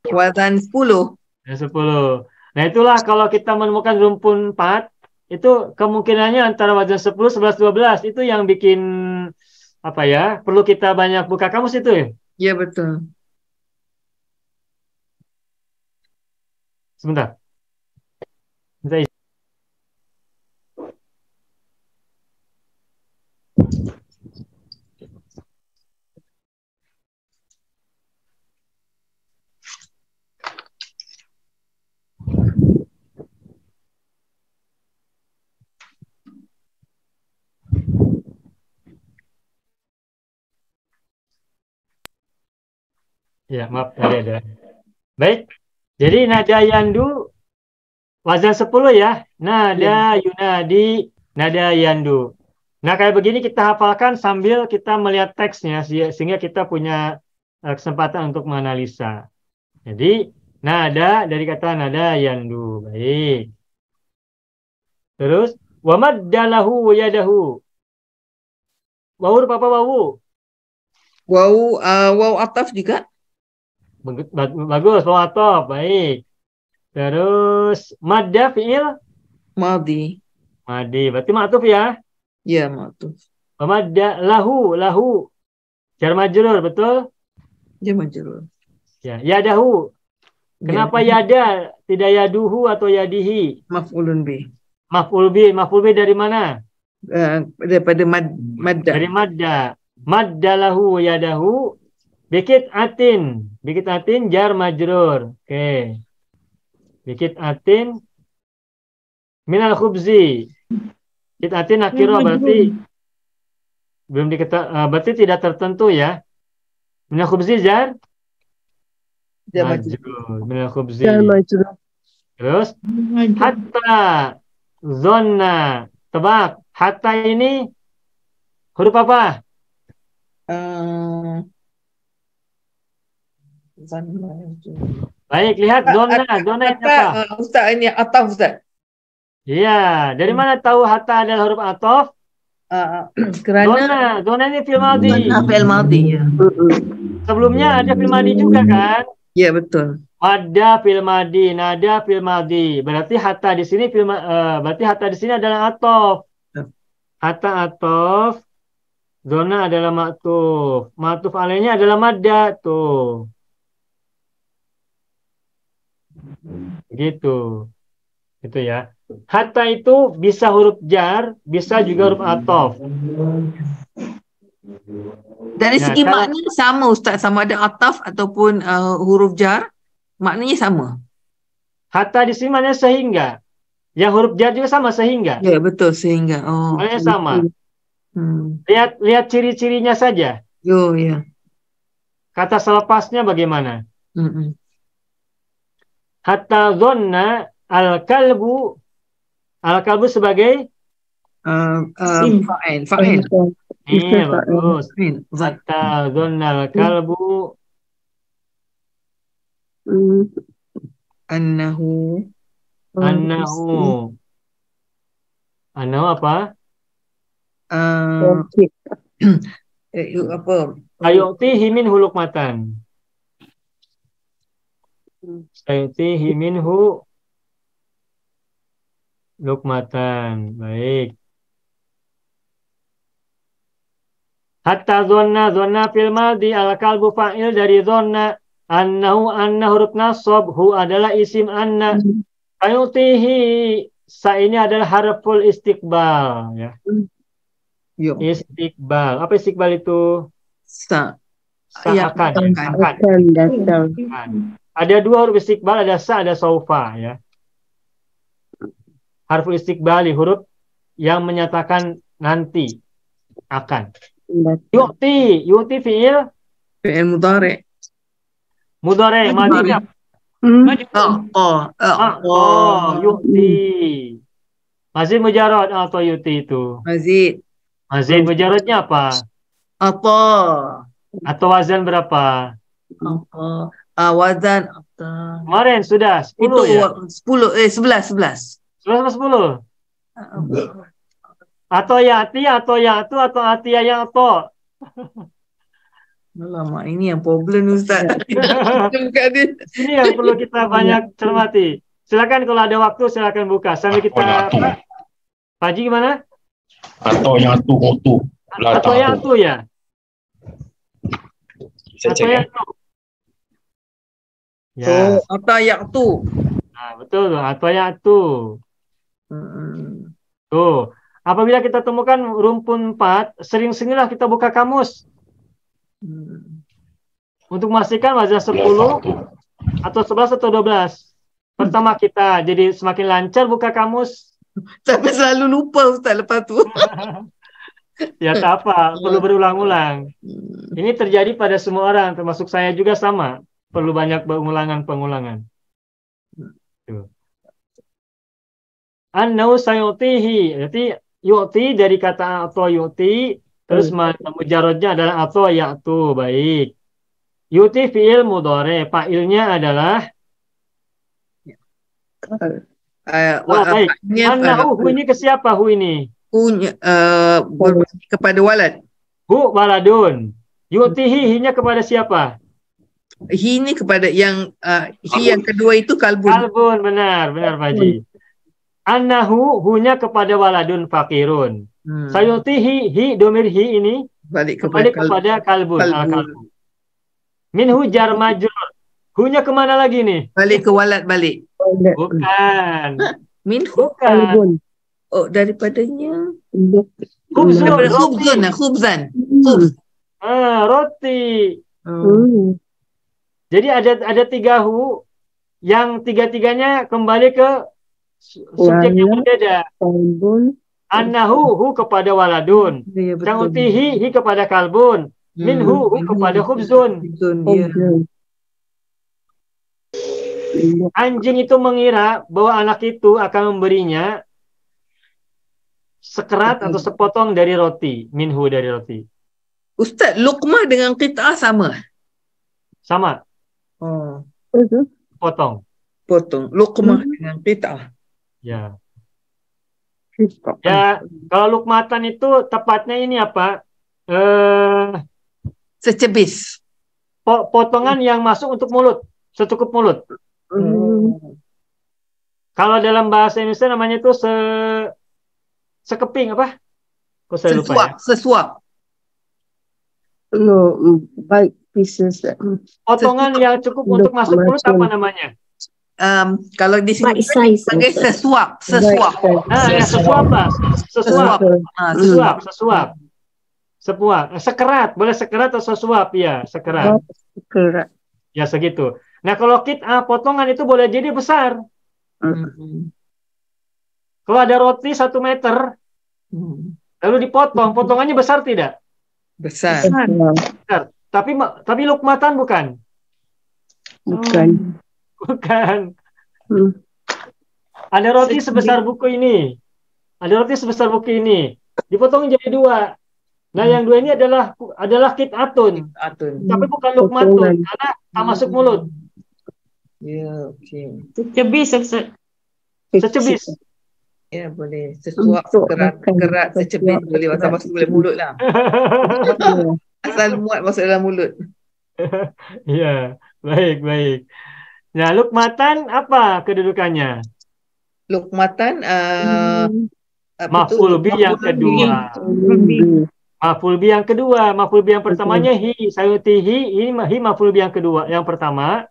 Wazan 10. Ya, 10. Nah, itulah kalau kita menemukan rumpun 4, itu kemungkinannya antara wazan 10, 11, 12. Itu yang bikin apa ya? Perlu kita banyak buka kamus itu ya? Ya, betul. Sebentar. Ya, maaf ada. Baik. Jadi nada yandu wazan 10 ya. Nada yunadi, nada yandu. Nah, kayak begini kita hafalkan sambil kita melihat teksnya sehingga kita punya kesempatan untuk menganalisa. Jadi, nada dari kata nada yandu. Baik. Terus wa maddalahu yadahu. Wawu apa wawu? Wawu ataf juga. Bagus, wawu ataf. Baik. Terus madda fi'il Madhi. Berarti ma'tuf ya? Ya, ma'tuf. Madda lahu jar majrur, betul? Ya, majrur. Ya, yadahu. Kenapa yada tidak yaduhu atau yadihi? Maf'ulun bih. Maf'ul bih dari mana? Daripada madda. Dari madda. Madda lahu yadahu bikit atin jar majrur. Oke. Bikit atin minal khubzi. Bikit atin akhirnya berarti belum berarti tidak tertentu ya. Minal khubzi jar majrur. Minal khubzi. Terus hatta zonna, tebak. Hatta ini huruf apa? Baik, lihat zona ini apa? Ustaz, ini ataf, Ustaz. Iya, dari mana tahu hatta adalah huruf ataf? Kerana zona ini fi'il madhi. Fi'il madhi, ya. Sebelumnya ada fi'il madhi juga kan? Ya, betul. Ada fi'il madhi, nada fi'il madhi. Berarti hatta di sini adalah ataf. Hatta ataf. Zona adalah ma'tuf. Ma'tuf alaihnya adalah madda tuh. Gitu. Itu ya. Hatta itu bisa huruf jar, bisa juga huruf ataf. Dari segi makna sama, Ustaz, sama ada ataf ataupun huruf jar, maknanya sama. Hatta di sini maknanya sehingga. Yang huruf jar juga sama sehingga. Ya, betul, sehingga. Oh. Maknanya sama. Lihat ciri-cirinya saja. Oh, ya. Kata selepasnya bagaimana? Hatta zonna al-kalbu Al-kalbu sebagai Fa'il. Fa'il. bagus. Fa'il. Hatta dhannal kalbu Annahu. annahu apa? Apa? Ayu'tihi minhu luqmatan. Ayu'tihi minhu luqmatan. Baik. Hatta zonna fil madhi al-kalbu fa'il dari zonna. Anna huruf nasab, hu adalah isim anna. Ayu'tihi sa ini adalah harful istiqbal ya. Istiqbal. Apa istiqbal itu? Akan. Ada dua huruf istiqbal, ada sa, ada saufa ya. Harful istiqbal huruf yang menyatakan nanti akan. Yu'ti fi'il mudhari. Madinya yu'ti. Mazid mujarrad atau yu'ti itu? Mazid mujarradnya apa? Atau wazan berapa? Wazan Kemarin sudah 10 itu ya? 11. 10. Atau yati, atau yatu, atau atia yang to. Lama ini yang problem Ustaz. Ini yang perlu kita banyak cermati. Silakan kalau ada waktu silakan buka sambil kita. Pak Haji gimana? Atau yang tu. Atau yang tu ya. Atau yang tu. Ya. Atau yang tu. Nah, betul. Atau yang tu. Tuh. Apabila kita temukan rumpun 4, sering-seringlah kita buka kamus. Untuk memastikan wazan 10 atau 11 atau 12. Pertama kita jadi semakin lancar buka kamus. Tapi selalu lupa Ustaz lepas tu. Ya tak apa, perlu berulang-ulang. Ini terjadi pada semua orang, termasuk saya juga sama. Perlu banyak pengulangan. Annau sayutihi. Jadi yu'ti dari kata atau yu'ti, terus mujarradnya adalah atau ya'tu. Baik. Yu'ti fi'il mudhari, fa'ilnya adalah baik. Annahu, hu ini ke siapa hu ini? Kepada walad. Hu waladun. Yu'tihi, hinya kepada siapa? Hi ini kepada yang yang kedua itu kalbun. Kalbun, benar Pak Haji. Annahu, hunya kepada waladun fakirun. Sayutihi, hi domir hi ini balik kepada kalbun. Kalbun. Minhu jar majrur. Hunya kemana lagi nih? Balik ke walad balik. Bukan. Minhu bukan. Oh, daripadanya. Khubzan. Roti. Jadi ada 3 hu yang tiga-tiganya kembali ke subjek yang berbeda. Annahu, hu kepada waladun. Sayutihi, hi kepada kalbun. Minhu, hu kepada khubzun. Anjing itu mengira bahwa anak itu akan memberinya sekerat atau sepotong dari roti. Minhu dari roti. Ustaz, luqmah dengan qit'ah sama? Sama. Potong. Luqmah dengan qit'ah. Ya. Ya, kalau luqmatan itu tepatnya ini apa? Secebis. Potongan yang masuk untuk mulut, secukup mulut. Kalau dalam bahasa Indonesia namanya itu sekeping apa? Kok saya lupa ya? Sesuap. Baik pieces. Potongan yang cukup untuk masuk mulut apa namanya? Kalau di sini sebagai sesuap. Sesuap lah. Sesuap. Sekerat, boleh sekerat atau sesuap ya, sekerat. Ya segitu. Nah kalau potongan itu boleh jadi besar. Kalau ada roti 1 meter, lalu dipotong, potongannya besar tidak? Besar. Tapi luqmatan bukan. Ada roti sebesar buku ini. Ada roti sebesar buku ini. Dipotong jadi dua. Nah, yang dua ini adalah kit'atun. Atun. Tapi bukan lukmatun karena tak masuk mulut. Ya, okey. Secebis, Ustaz. Secebis. Ya, boleh. Sesuap, Untuk sekerat, makan. kerat, secebis Sesuap, boleh sekerat. masuk dalam mulut lah. Asal muat masuk dalam mulut. Iya, baik, baik. Nah, lukmatan apa kedudukannya? Lukmatan apa tu? Maf'ul bi yang kedua. Maf'ul bi yang kedua. Maf'ul bi yang pertamanya hi. Sayutihi, ini hi maf'ul bi yang kedua. Yang pertama.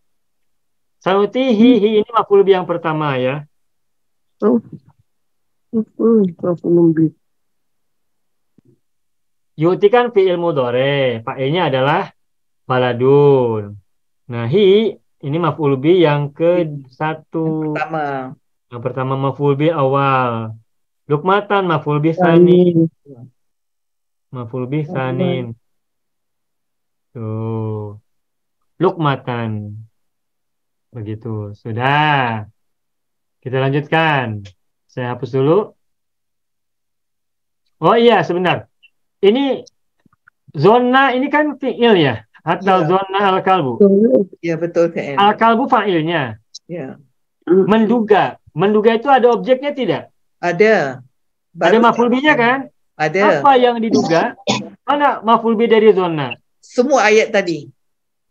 Sayutihi, hi ini maf'ul bi yang pertama ya. Yu'ti kan fi'il mudhari. Fa'ilnya adalah baladun. Nah, hi ini maf'ul bi yang ke-1. Pertama. Yang pertama maf'ul bi awal. Lukmatan maf'ul bi tsani. Maf'ul bi tsanin. Tuh. Lukmatan. Begitu. Sudah. Kita lanjutkan. Saya hapus dulu. Oh iya, sebentar. Ini zona ini kan fi'il ya? Atau Ya. zona al-kalbu. Ya, betul KM. Al-kalbu fa'ilnya. Ya. Menduga. Menduga itu ada objeknya tidak? Ada. Ada maf'ul binya kan? Ada. Apa yang diduga? Mana maf'ul bi dari zona? Semua ayat tadi.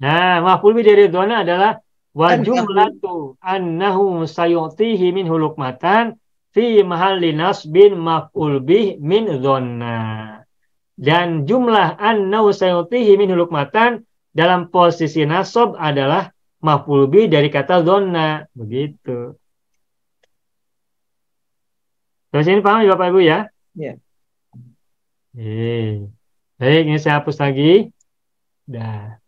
Nah, maf'ul bi dari zona adalah wa Annahu. jumlatu annahu sayu'tihi min hulukmatan fi mahalli nasbin maf'ul bih min zonna. Dan jumlah annahu sayu'tihi min hulukmatan dalam posisi nasab adalah maf'ul bih dari kata zonna. Begitu. Terus ini paham ya Bapak Ibu ya? Ya. Baik, ini saya hapus lagi. Dah.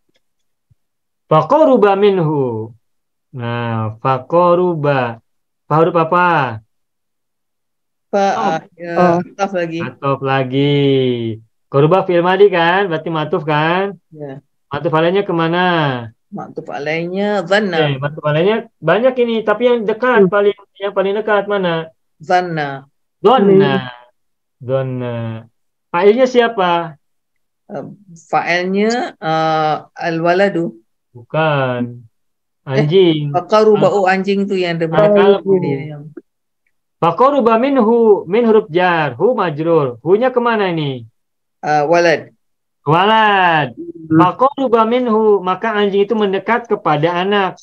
Faqaruba minhu. Nah, faqaruba. Apa huruf apa? Ataf lagi. Atuf lagi. Qaruba fi'il madi kan? Berarti matuf kan? Ya. Matuf alainya kemana? Maktub alainya zanna. Matuf alainya banyak ini. Tapi yang dekat, yang paling dekat mana? Zanna. Donna. Donna. Fa'ilnya siapa? Fa'ilnya al-waladu. Bukan. Anjing. Faqaruba, anjing tu yang ada Al-kalbu. yang Faqaruba minhu. Min huruf jar. Hu majrur. Hu-nya kemana ini? walad. Walad. Faqaruba minhu. Maka anjing itu mendekat kepada anak.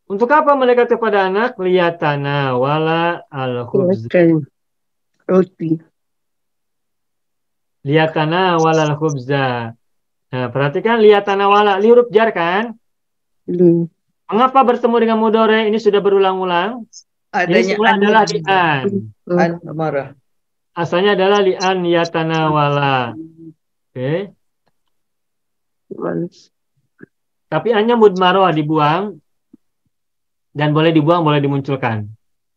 Untuk apa mendekat kepada anak? Liyatana wala al-khubz. Liyatana wala al-khubza. Nah, perhatikan liyatana wala. Li huruf jar kan? Mengapa bertemu dengan mudhari? Ini sudah berulang-ulang. Ini semula adalah li'an. Marah. Asalnya adalah li'an yatana wala. Oke. Tapi hanya mudmaroh dibuang. Dan boleh dibuang, boleh dimunculkan.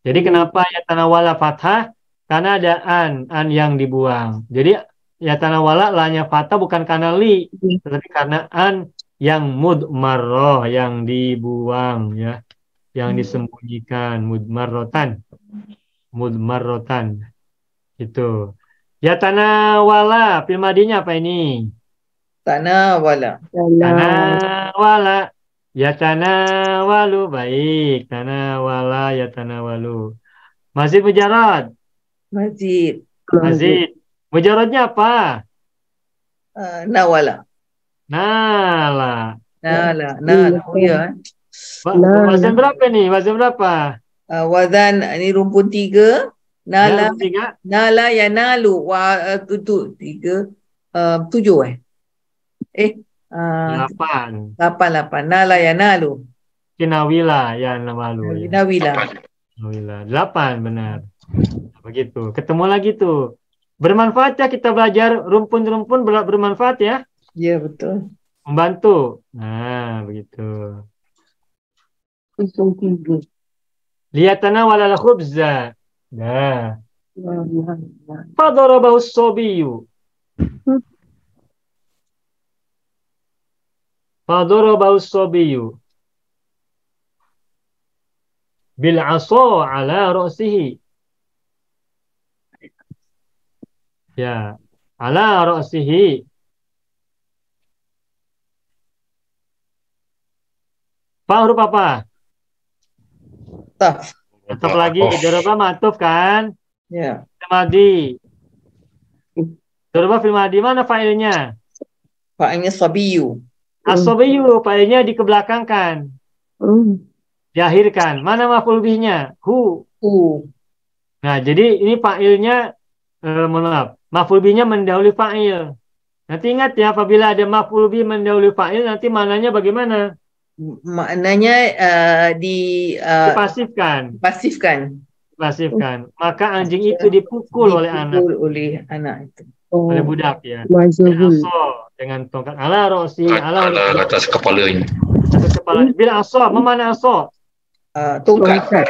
Jadi kenapa yatana wala fathah? Karena ada an yang dibuang. Jadi yatana wala lanya fathah bukan karena li, tetapi karena an yang mudmaroh yang dibuang ya, yang disembunyikan, mudmarotan. Itu. Yatana wala fil madinya apa ini? Tanawala. Tanawala. Yatanawalu. Baik. Tanawala yatanawalu. Mazid mujarad. Mazid. Mujaradnya apa? Nawala. Nala. Oh ya. Wazan berapa nih? Wazan berapa? Wazan ini rumpun 3. Nala. Rumpun 3. Nala yanalu. Itu 3. 7 8. 8. Nala yanalu. Kinawila yanawalu. Nawila. 8 benar. Begitu. Ketemu lagi tuh. Bermanfaat ya kita belajar rumpun-rumpun bermanfaat ya. Iya betul. Membantu. Nah, begitu. Liyatana walal khubza. Nah. Fadarabahu as-sabiyyu. Fadarabahu as-sabiyyu. bil asa ala ra'sihi. Ya, ala ra'sihi. Fa huruf apa? Taf. Atuf lagi. Daraba ma'tuf kan? Ya. Madi. Daraba fil madi, mana fa'ilnya? Fa'ilnya sabiyu. As-sabiyu, fa'ilnya dikebelakangkan. Diakhirkan. Mana maf'ul bihnya? Hu. Nah, jadi ini fa'ilnya maaf. Maf'ul bihnya mendahului fa'il. Nanti ingat ya, apabila ada maf'ul bih mendahului fa'il, nanti mananya bagaimana? Maknanya Dipasifkan. Pasifkan. Maka anjing itu dipukul oleh anak. Oleh anak itu. Oleh budak ya. Majhul. Dengan tongkat ala rosi, ala atas kepalanya. atas kepala. Bila aso, memana aso? Tongkat.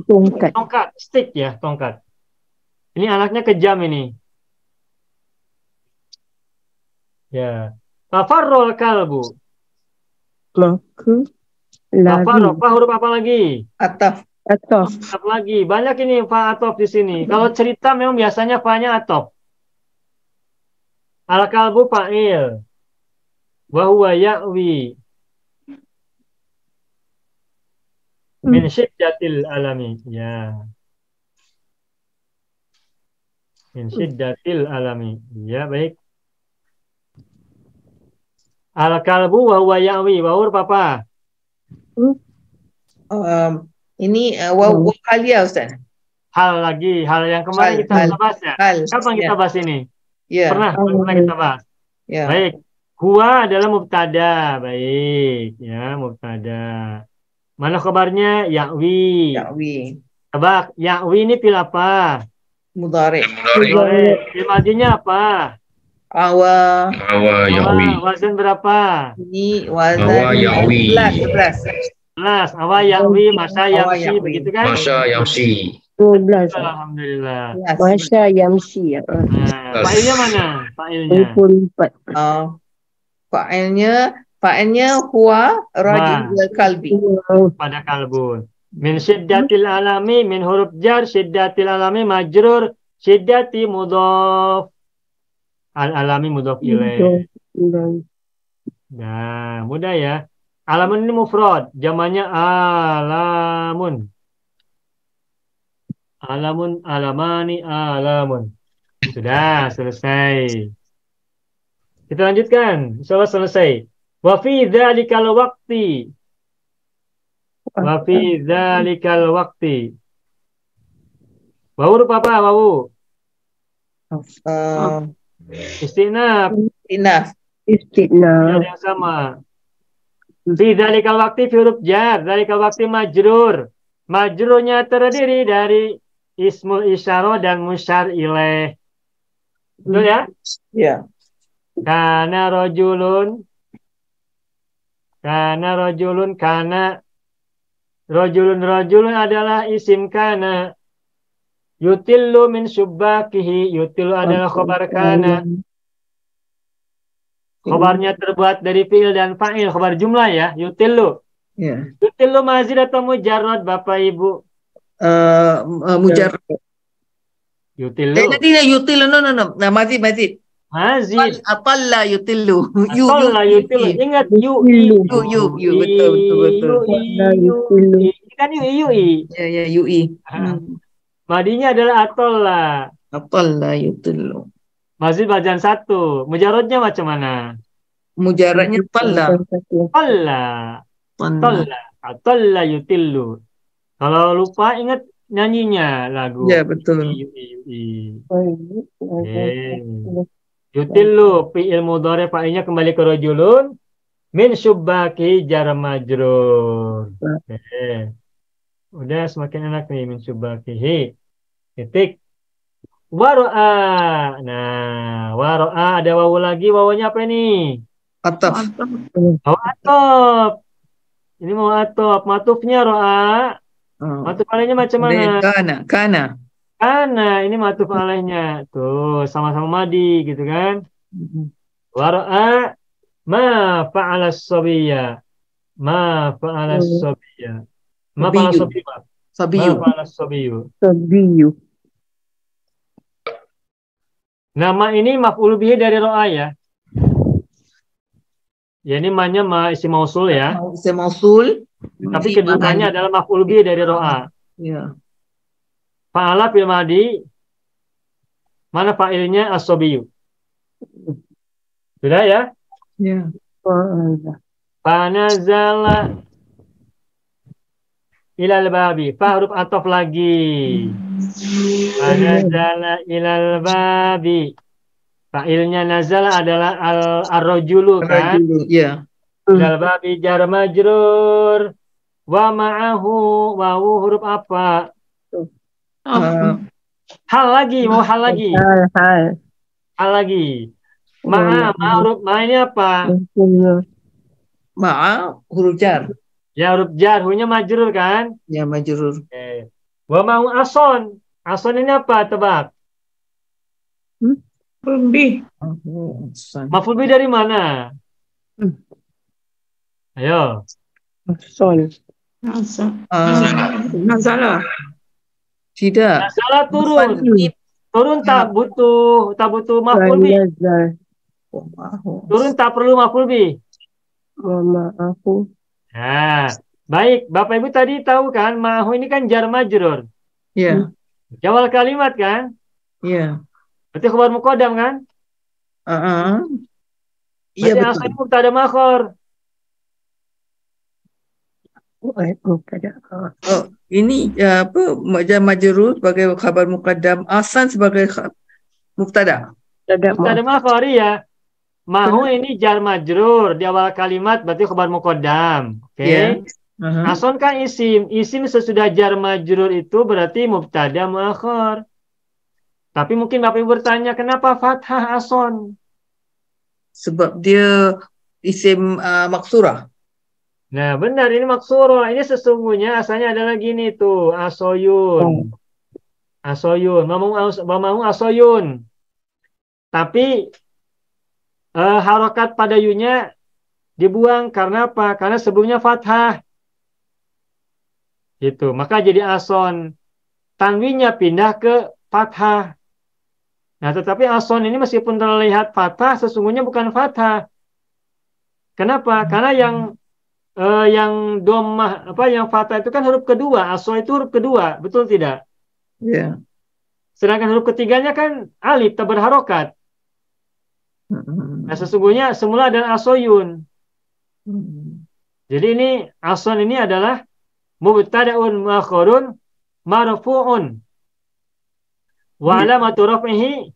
Tongkat, stick ya, tongkat. Ini anaknya kejam ini. Ya. Tafarrol kalbu. Maka lari. Tafarrol, huruf apa lagi? Ataf. Ataf. Atop lagi. Banyak ini fa atop di sini. Kalau cerita memang biasanya fa-nya atop. Al-kalbu fa'il. Wa huwa ya'wi. Min syiddatil alami. Ya. Min syiddatil alami. Ya, baik. Al-kalbu wa huwa ya'wi. Wa huruf apa? Ini waw halia Ustaz. Hal lagi. Hal yang kemarin kita bahas ya. Kapan kita bahas ini? Ya. Pernah kita bahas. Ya. Baik. Huwa adalah mubtada. Baik. Ya, mubtada. Mana kabarnya? Ya'wi. Tebak. Ya'wi ini fil apa? Mudhari. Fil madinya apa? Awa Ya'wi. Wazan berapa? Ini wazan Awa Ya'wi. 11. Awa Ya'wi. Masa Ya'wi. Begitu kan? Masa Yamsi. 12. Alhamdulillah. Masya Yamsi. Fa'ilnya mana? Fa'ilnya. 24. Fa'ilnya huwa rajul kalbi. Pada kalbun. Min syiddatil alami, min huruf jar, syiddatil alami majrur, syiddati mudhaf. Al-alami mudhaf ilaih. Nah, mudah ya. Alamun ini mufrad, jamannya alamun. Alamun, alamani, alamun. Sudah selesai. Kita lanjutkan. Insyaallah selesai. Wa fi dzalikal waqti. Wa fi dzalikal waqti. Wau huruf apa? Wau. Istinaf. Istinaf. Yang sama. Fi dzalikal waqti fi huruf jar. Dzalikal waqti majrur. Majrurnya terdiri dari ismul isyarah dan musyar ilaih. Betul ya? Ya. Kana rajulun. Kana rajulun adalah isim kana. Yutillu min syubbakihi. Yutillu adalah khobar kana. Khobarnya terbuat dari fi'il dan fa'il. Khobar jumlah ya. Yutillu. Ya. Yutillu mazid atau mujarrad Bapak Ibu? Mujarrad. Yutillu. Yutillu. No. Nah, mazid. Mazid. Atalla yutillu. Atalla yutillu. Ingat yu. Betul. Ini kan yu. Ya, yui. Madinya adalah atolla. Atalla yutillu. Mazid bacaan 1. Mujarradnya macam mana? Mujarradnya talla. Atolla yutillu. Kalau lupa ingat nyanyinya lagu. Ya, betul. Yutillu fi'il mudhari fa'ilnya kembali ke rajulun min syubbaki jar majrur. Udah semakin enak nih min syubbakihi. Titik. Waro'a. Nah, waro'a ada wawu lagi. Wawunya apa ini? Ataf. Oh, atop. Ini mau atop. Matufnya ro'a. Matuf alaihnya macam mana? Kana. Ini matuf alaihnya. Tuh, sama-sama madi gitu kan. Waro'a ma fa'ala as-sabiyya. Ma fa'ala as-sabiyya. Ma fa'ala as-sabiyya. Sabiyu. Ma fa'ala sabiyu. Sabiyu. Nama ini maf'ul bihi dari ro'a ya. Ya ini ma-nya ma isim mausul ya. Isim mausul. Tapi Di kedudukannya mana? adalah maf'ul bihi dari ro'a. Ya. Fa'ala fil madi. Mana fa'ilnya as-sabiyu? Sudah ya? Ya. Fa'ala. Fanazala ilal babi. Fa huruf ataf lagi. Fanazala ilal babi. Fa'ilnya nazala adalah ar-rajulu kan? Rajulu. Ya. Ilal babi jar majrur. Wa ma'ahu. Wawu huruf apa? Hal lagi. Mau hal lagi. Hal. Hal lagi. Ma huruf ma ini apa? Ma'a huruf jar. Ya huruf jar. Hunya majrur kan? Ya, majrur. Oke. Wa mau ason. Ason ini apa? Tebak. Lebih. Maf'ul bihi dari mana? Ayo. Son. Nazala. Tidak. Nazala turun. Turun tak butuh maf'ul bihi. Nazal. Turun tak perlu maf'ul bihi. Mama aku. Nah, baik. Bapak Ibu tadi tahu kan, ma'hu ini kan jar majrur. Ya. Di awal kalimat kan? Ya. Berarti khabar muqaddam kan? Iya, Berarti betul. asal mubtada makhor. Oh, ini apa? Jar majrur sebagai khabar muqaddam, asan sebagai mubtada. Mubtada makhor ya. Mahu ini jar majrur di awal kalimat berarti khabar muqaddam. Oke. Ya. Ason kan isim. Isim sesudah jar majrur itu berarti mubtada muakhar. Tapi mungkin Bapak Ibu bertanya kenapa fathah ason? Sebab dia isim maksurah. Nah, benar ini maksurah. Ini sesungguhnya asalnya adalah gini tuh, asoyun. Asoyun, mau asoyun. Tapi harokat pada yunya dibuang karena apa? Karena sebelumnya fathah. Gitu. Maka jadi ason. Tanwinnya pindah ke fathah. Nah, tetapi ason ini meskipun terlihat fathah, sesungguhnya bukan fathah. Kenapa? Karena yang domah yang fathah itu kan huruf kedua. Aso itu huruf kedua, betul tidak? Ya. Sedangkan huruf ketiganya kan alif, tak berharokat. Nah, sesungguhnya semula adalah asoyun. Jadi ini ason ini adalah mubtada'un muakhirun marfu'un. Wa alamatu raf'ihi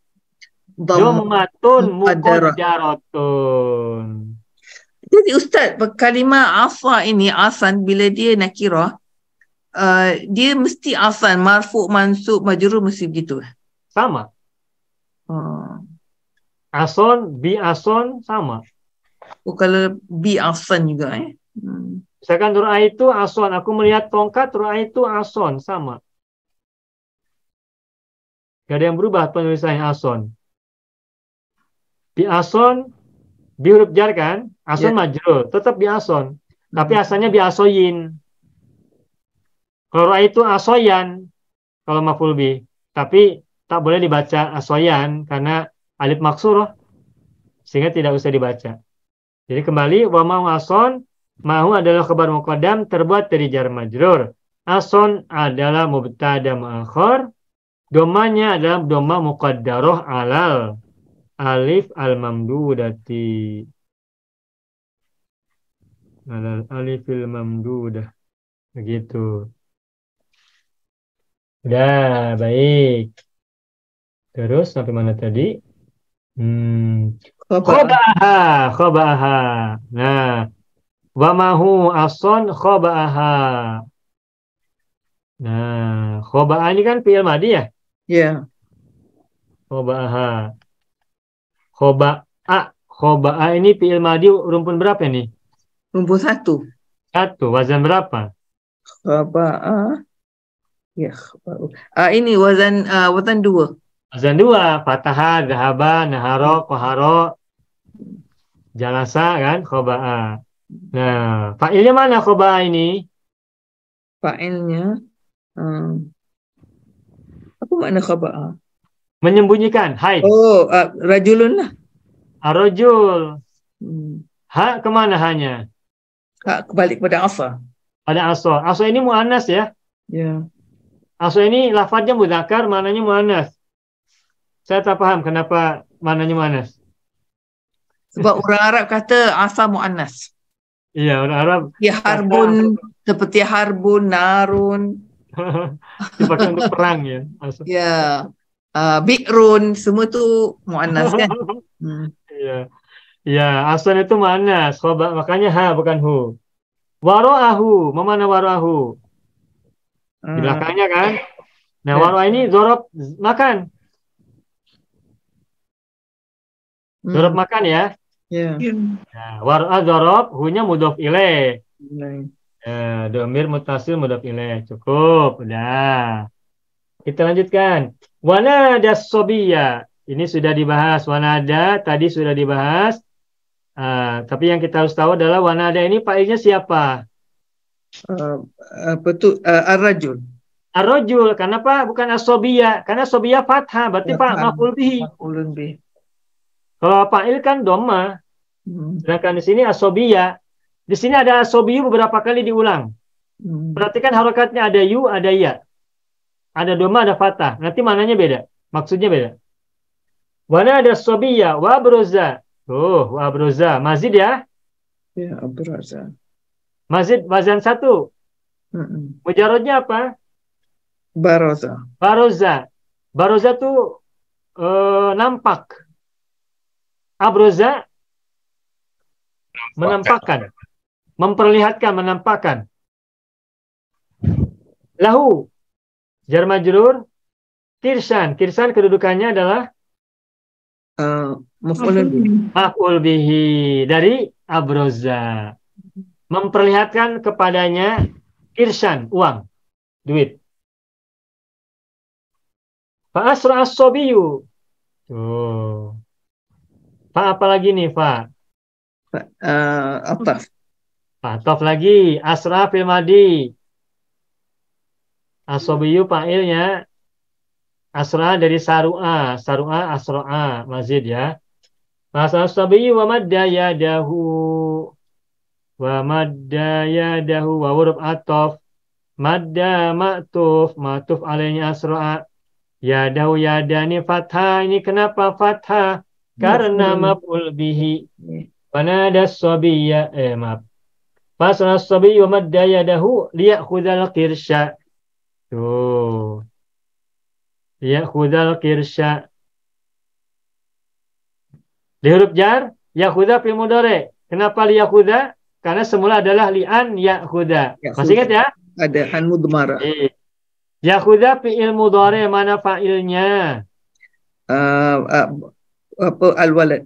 dhammatun muqaddaratun. Jadi Ustaz, kalimah asa ini, asan, bila dia nakirah, dia mesti asan, marfu', mansub, majrur, mesti begitu. Sama. Ason, bi ason, sama. Oh, kalau bi asan juga Misalkan doa itu ason, aku melihat tongkat, doa itu ason, sama. Gak ada yang berubah penulisannya ason. Bi ason, bi huruf jar kan? Ason majrur, tetap bi ason. Tapi asalnya bi asoyin. Kalau doa itu asoyan, kalau maf'ul bi. Tapi tak boleh dibaca asoyan karena alif maksurah. Sehingga tidak usah dibaca. Jadi kembali, wa mau ason, mahu adalah khabar muqaddam terbuat dari jar majrur. Ason adalah mubtada muakhar. Domanya adalah doma muqaddarah alal alif al-mamdudati. Alal alifil mamdudah. Begitu. Udah, baik. Terus sampai mana tadi? Khoba'aha. Nah, wa mahu ason khoba'aha. Nah, khoba'a ini kan fi'il madi ya? Ya. Khoba'aha. Khoba'a ini fi'il madi rumpun berapa nih? Rumpun 1. 1. Wazan berapa? Khoba'a. Ya, ini wazan 2. Wazan 2. Fataha, dhahaba, naharo, koharo, jalasa kan? Khoba'a. Nah, fa'ilnya mana khoba'a ini? Fa'ilnya Apa makna khaba'a? Menyembunyikan, haid. Oh, rajulun lah. Ar-rajul. Hmm. Ha kemana hanya? Kembali kepada asa. Ada aso. Aso ini muannas ya. Ya. Aso ini lafadznya mudzakkar, maknanya muannas. Saya tak paham kenapa maknanya muannas. Sebab orang Arab kata asa muannas. Iya, orang Arab Ya harbun, seperti harbun, narun. dipakai untuk perang ya. Aso. Ya. Bi'run, semua tu muannas kan? Iya. Ya, ason itu muannas. Makanya ha bukan hu. Waro'ahu, mana waro'ahu? Di belakangnya kan? Nah, waro'ah ini zorob makan. Zorob makan ya. Ya. Nah, waro'ah zorob, hunya mudhof ilaih. Domir mutasil mudhof ilaih. Cukup, udah. Kita lanjutkan. Wanada sobiya. Ini sudah dibahas. Wanada tadi sudah dibahas. Tapi yang kita harus tahu adalah wanada ini fa'ilnya siapa? Apa tu? Ar-rajul. Ar-rajul. Kenapa bukan as-sobiya? Karena sobiya fathah. Berarti pak maf'ul bihi. Maf'ulun bihi. Kalau fa'il kan dhamma. Sedangkan di sini as-sobiya. Di sini ada as-sobiyu beberapa kali diulang. Perhatikan harokatnya ada yu, ada ya. Ada dhamma, ada fathah. Nanti mananya beda. Maksudnya beda. Wanada sobiya wa abroza. Tuh, wa abroza. Mazid ya? Ya, abroza. Mazid wazan 1. Mujarodnya apa? Baroza. Baroza. Baroza tuh nampak. Abroza menampakkan. Memperlihatkan, menampakkan. Lahu. Jar majrur. Kirsan. Kirsan kedudukannya adalah maf'ul bihi. Dari abroza. Memperlihatkan kepadanya kirsan, uang, duit. Fa asra as-sobiyu. Tuh. Fa apa lagi nih, Fa? Ataf. Ataf lagi. Asra fil madi. As-sobiyu fa'ilnya. Asra dari saru'a. Saru'a asra'a. Mazid ya. Fa asra as-sobiyu wa madda yadahu. Wa madda yadahu. Wa huruf ataf. Madda ma'tuf. Ma'tuf alainya asra'a. Yadahu yadani fathah. Ini kenapa fathah? Karena maf'ul bihi. Wanada as-sabiyya. Maaf. Fasra as-sabiyyu madda yadahu liya'khudhal qirsha. Tuh. Liya'khudhal qirsha. Di huruf jar, ya'khudha fil mudhari'. Kenapa liya'khudha? Karena semula adalah li'an ya'khudha. Masih ingat ya? Ada an mudmara. Ya'khudha fi'il mudhari', mana fa'ilnya? Apa al-walad?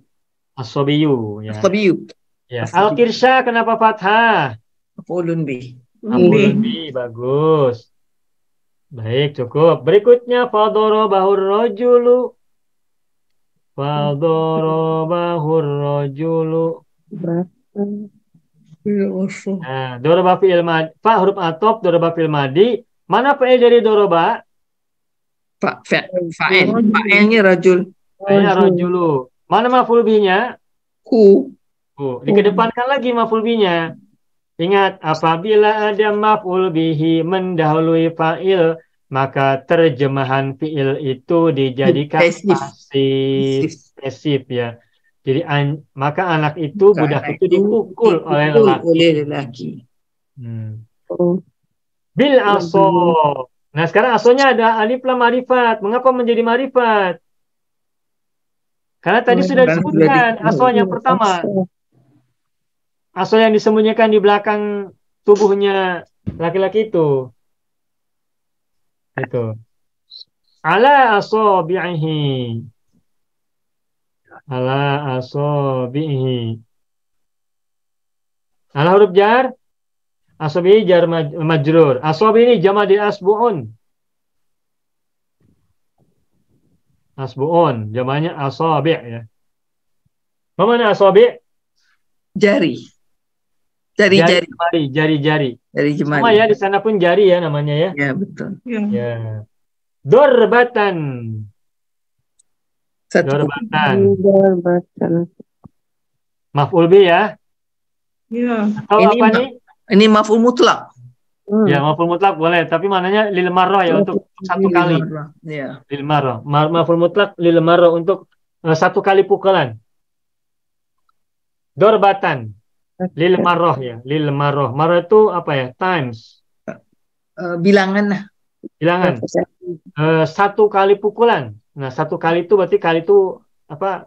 As-sabiyyu ya. As-sabiyyu. Ya. Al-qirsha kenapa fathah? Maf'ulun bihi. Maf'ulun bihi, bagus. Baik, cukup. Berikutnya fadharabahur rajulu. Fadharabahur rajulu. Nah, daraba fi'il madi. Fa huruf atop daraba fi'il madi. Mana fa'il dari daraba? Fa'il. Fa'ilnya rajul. Fa'ilnya rajulu. Mana maf'ul bihi-nya? Hu. Dikedepankan lagi maf'ul bihi-nya. Ingat, apabila ada maf'ul bihi mendahului fa'il, maka terjemahan fi'il itu dijadikan pasif ya. Jadi maka anak itu, budak itu dipukul oleh lelaki. Bil aso. Nah, sekarang asonya ada alif lam marifat. Mengapa menjadi marifat? Karena tadi sudah disebutkan asonya pertama. Aso yang disembunyikan di belakang tubuhnya laki-laki itu. Itu. Ala asabihi. Ala asabihi. Ala huruf jar. Asabihi jar majrur. Asabi ini jamadil asbu'un. Asbu'un. Jamannya asabi' ya. Mana asabi'? Jari. Jari-jari. Jari-jari. Dari Sama jemari. ya, di sana pun jari ya namanya ya. Ya, betul. Ya. Ya. Dorbatan. Satu Dorbatan. Darbatan. Maf'ul bih ya. Ya. Atau Ini apa nih? Ini maf'ul mutlak. Ya, maf'ul mutlak boleh, tapi mananya lil marrah ya, untuk satu Lil kali. marrah. Ya. Lil marrah. Maf'ul mutlak lil marrah, untuk satu kali pukulan. Dorbatan. Lil marrah ya, lil marrah. Marrah itu apa ya? Times. Bilangan lah. Bilangan. Satu kali pukulan. Nah, satu kali itu berarti kali itu apa?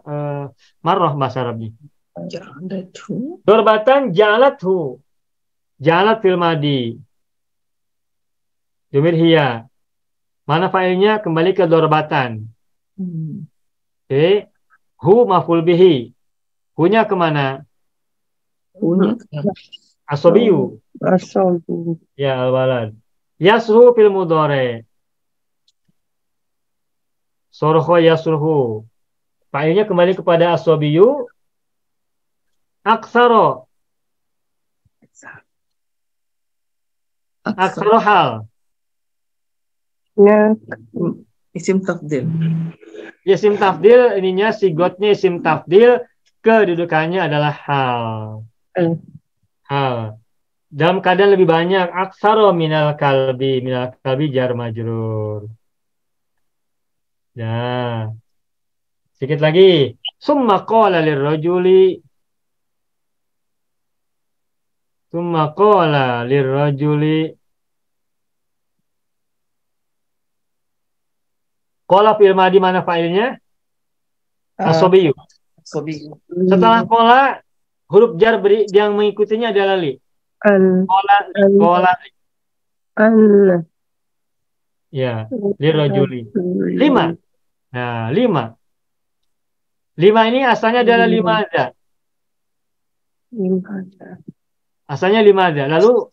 Marrah bahasa Arabnya. Ja'alathu. Dorbatan ja'alathu. Ja'alat fil madi. Jumir hiya. Mana fa'ilnya? Kembali ke dorbatan. Oke. Hu maf'ul bihi. Hunya kemana? Punya. Asobiyu. Asobu. Ya, al-walad. Yasruhu fil mudhari. Sorho yasruhu. Fa'ilnya kembali kepada asobiyu. Aksaro. Aksaro hal. Ya. Isim tafdil. Isim tafdil, ininya sigotnya isim tafdil, kedudukannya adalah hal. Hal. Dalam keadaan lebih banyak, aksaro minal kalbi jar majrur. Nah, sedikit lagi. Summa qala lirrajuli. Summa qala lirrajuli. Qala fi'il madi, mana fa'ilnya? Asobiyu. Setelah qala, huruf jar yang mengikutinya adalah li. Qala. Ya, lirrajuli. 5. Nah, 5. 5 ini asalnya adalah 5 ada. Asalnya 5 ada. Lalu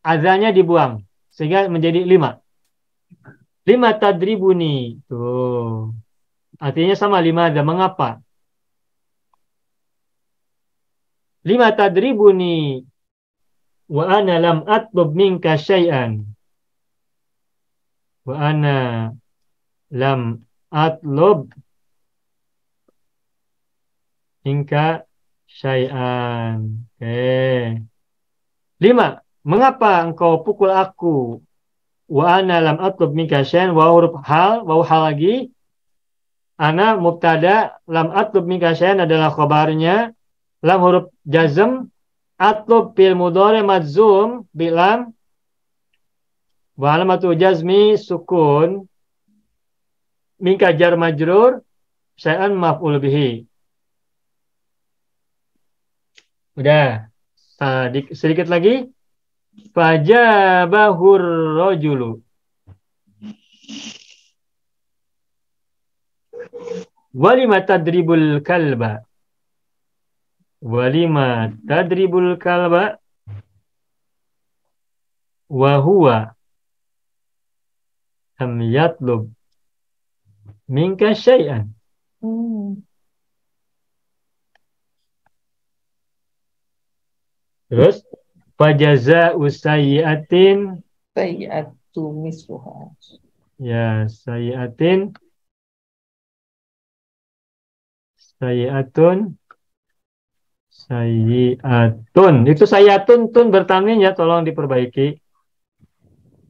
azanya dibuang sehingga menjadi 5. 5 tadribuni. Tuh. Artinya sama 5 ada. Mengapa? 5 tadribuni wa ana lam atlub minka syai'an. Wa ana lam atlub minka syai'an. Oke. 5. Mengapa engkau pukul aku? Wa ana lam atlub minka syai'an. Wa huruf hal. Wa hal lagi. Ana mubtada. Lam atlub minka syai'an adalah khabarnya. Lam huruf jazm. Atlub fil mudhari madzum bilam. Wa alamatu jazmi sukun. Minka jar majrur. Syai'an maf'ul bihi. Udah. Sedikit lagi. Fajabahur rajulu. Walima tadribul kalba. Walima tadribul kalba. Wahuwa lam yatlub minka syai'an. Terus fajaza'u sayyi'atin. Sayyi'atu misluha. Ya, sayyi'atin. Sayyi'atun. Sayyi'atun. Itu sayyi'atun, tun bertanwin ya, tolong diperbaiki.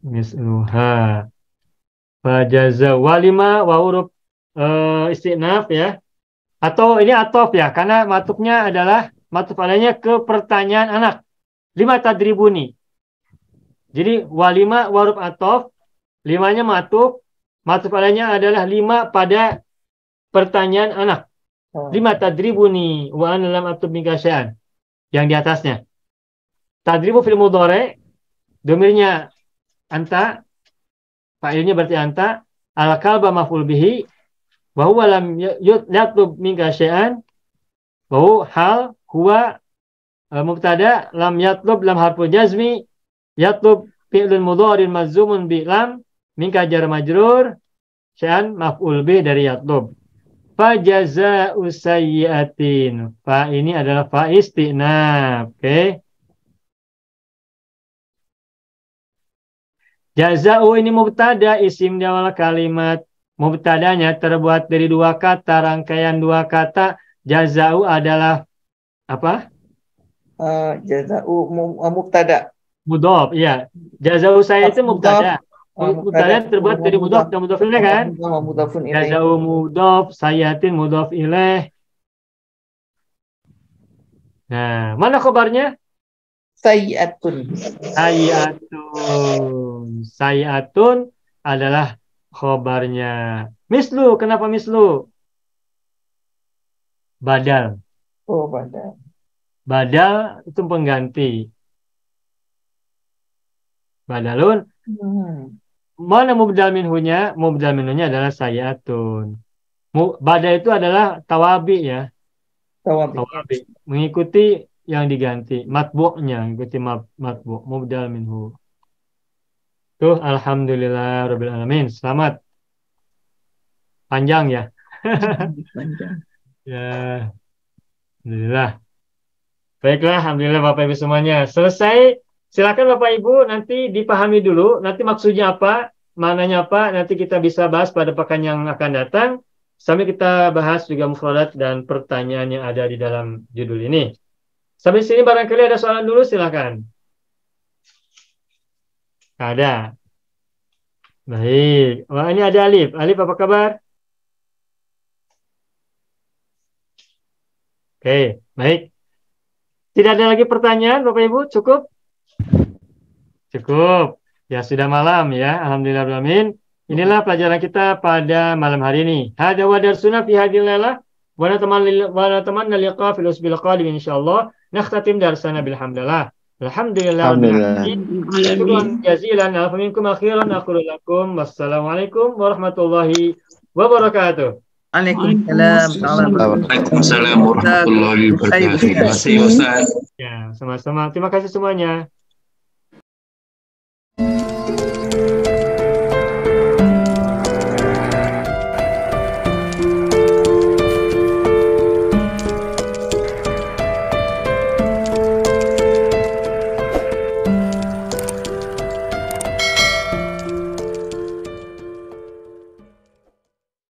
Misluha. Fajaza walima wa huruf istinaf ya. Atau ini atof ya, karena matufnya adalah matuf alainya ke pertanyaan anak. 5 tadribuni. Jadi walima wa huruf atof, 5-nya matuf alainya adalah 5 pada pertanyaan anak. 5 tadribuni wa ana lam atlub minka syai'an. Yang di atasnya. Tadribu fil mudhari, domirnya anta, fa'ilnya berarti anta, al-kalba maf'ul bihi, wa huwa lam yatlub minka syai'an, wa huwa hal, huwa mubtada, lam yatlub lam harfu jazmi, yatlub fi'lun mudhari mazzumun bi lam, minka jar majrur, syai'an maf'ul bihi dari yatlub. Fa jaza'u sayyi'atin. Fa ini adalah fa istinaf. Oke. Jaza'u ini mubtada, isim di awal kalimat. Mubtadanya terbuat dari dua kata, rangkaian dua kata. Jaza'u adalah apa? Jaza'u mubtada. Mudhof, iya. Jaza'u saya itu mubtada. Mubtada terbuat dari mudhof dan mudhof ilaih kan? Jaza'u mudhof, sayatin mudhof ilaih. Nah, mana khabarnya? Sayi'atun. Sayi'atun. Sayi'atun adalah khabarnya. Mislu, kenapa mislu? Badal. Oh, badal. Badal itu pengganti. Badalun. Mana mubdal minhunya? Mubdal minhunya adalah sayi'atun. Badal itu adalah tawabi ya. Tawabi. Mengikuti yang diganti. Matbu'nya. Mengikuti matbu'. Mubdal minhu. Tuh, alhamdulillah rabbil alamin. Selamat. Panjang ya. Panjang. Ya. Alhamdulillah. Baiklah, alhamdulillah Bapak Ibu semuanya. Selesai. Silakan Bapak Ibu nanti dipahami dulu. Nanti maksudnya apa, maknanya apa, nanti kita bisa bahas pada pekan yang akan datang. Sambil kita bahas juga mufradat dan pertanyaan yang ada di dalam judul ini. Sampai sini barangkali ada soalan dulu, silakan. Ada. Baik. Wah, ini ada Alif. Alif, apa kabar? Oke, baik. Tidak ada lagi pertanyaan, Bapak Ibu? Cukup? Cukup. Ya, sudah malam ya. Alhamdulillahirrahmanirrahim. Inilah pelajaran kita pada malam hari ini. Hada wa darsuna fi hadhil lailah wa natamanna liqa fil usbil qadim insyaallah. Nakhtatim darsana bilhamdulillah. Alhamdulillah. Syukran jazilan. Alfa minkum akhiran aqulu lakum wassalamualaikum warahmatullahi wabarakatuh. Waalaikumsalam warahmatullahi wabarakatuh. Terima kasih Ustaz. Ya, sama-sama. Terima kasih semuanya.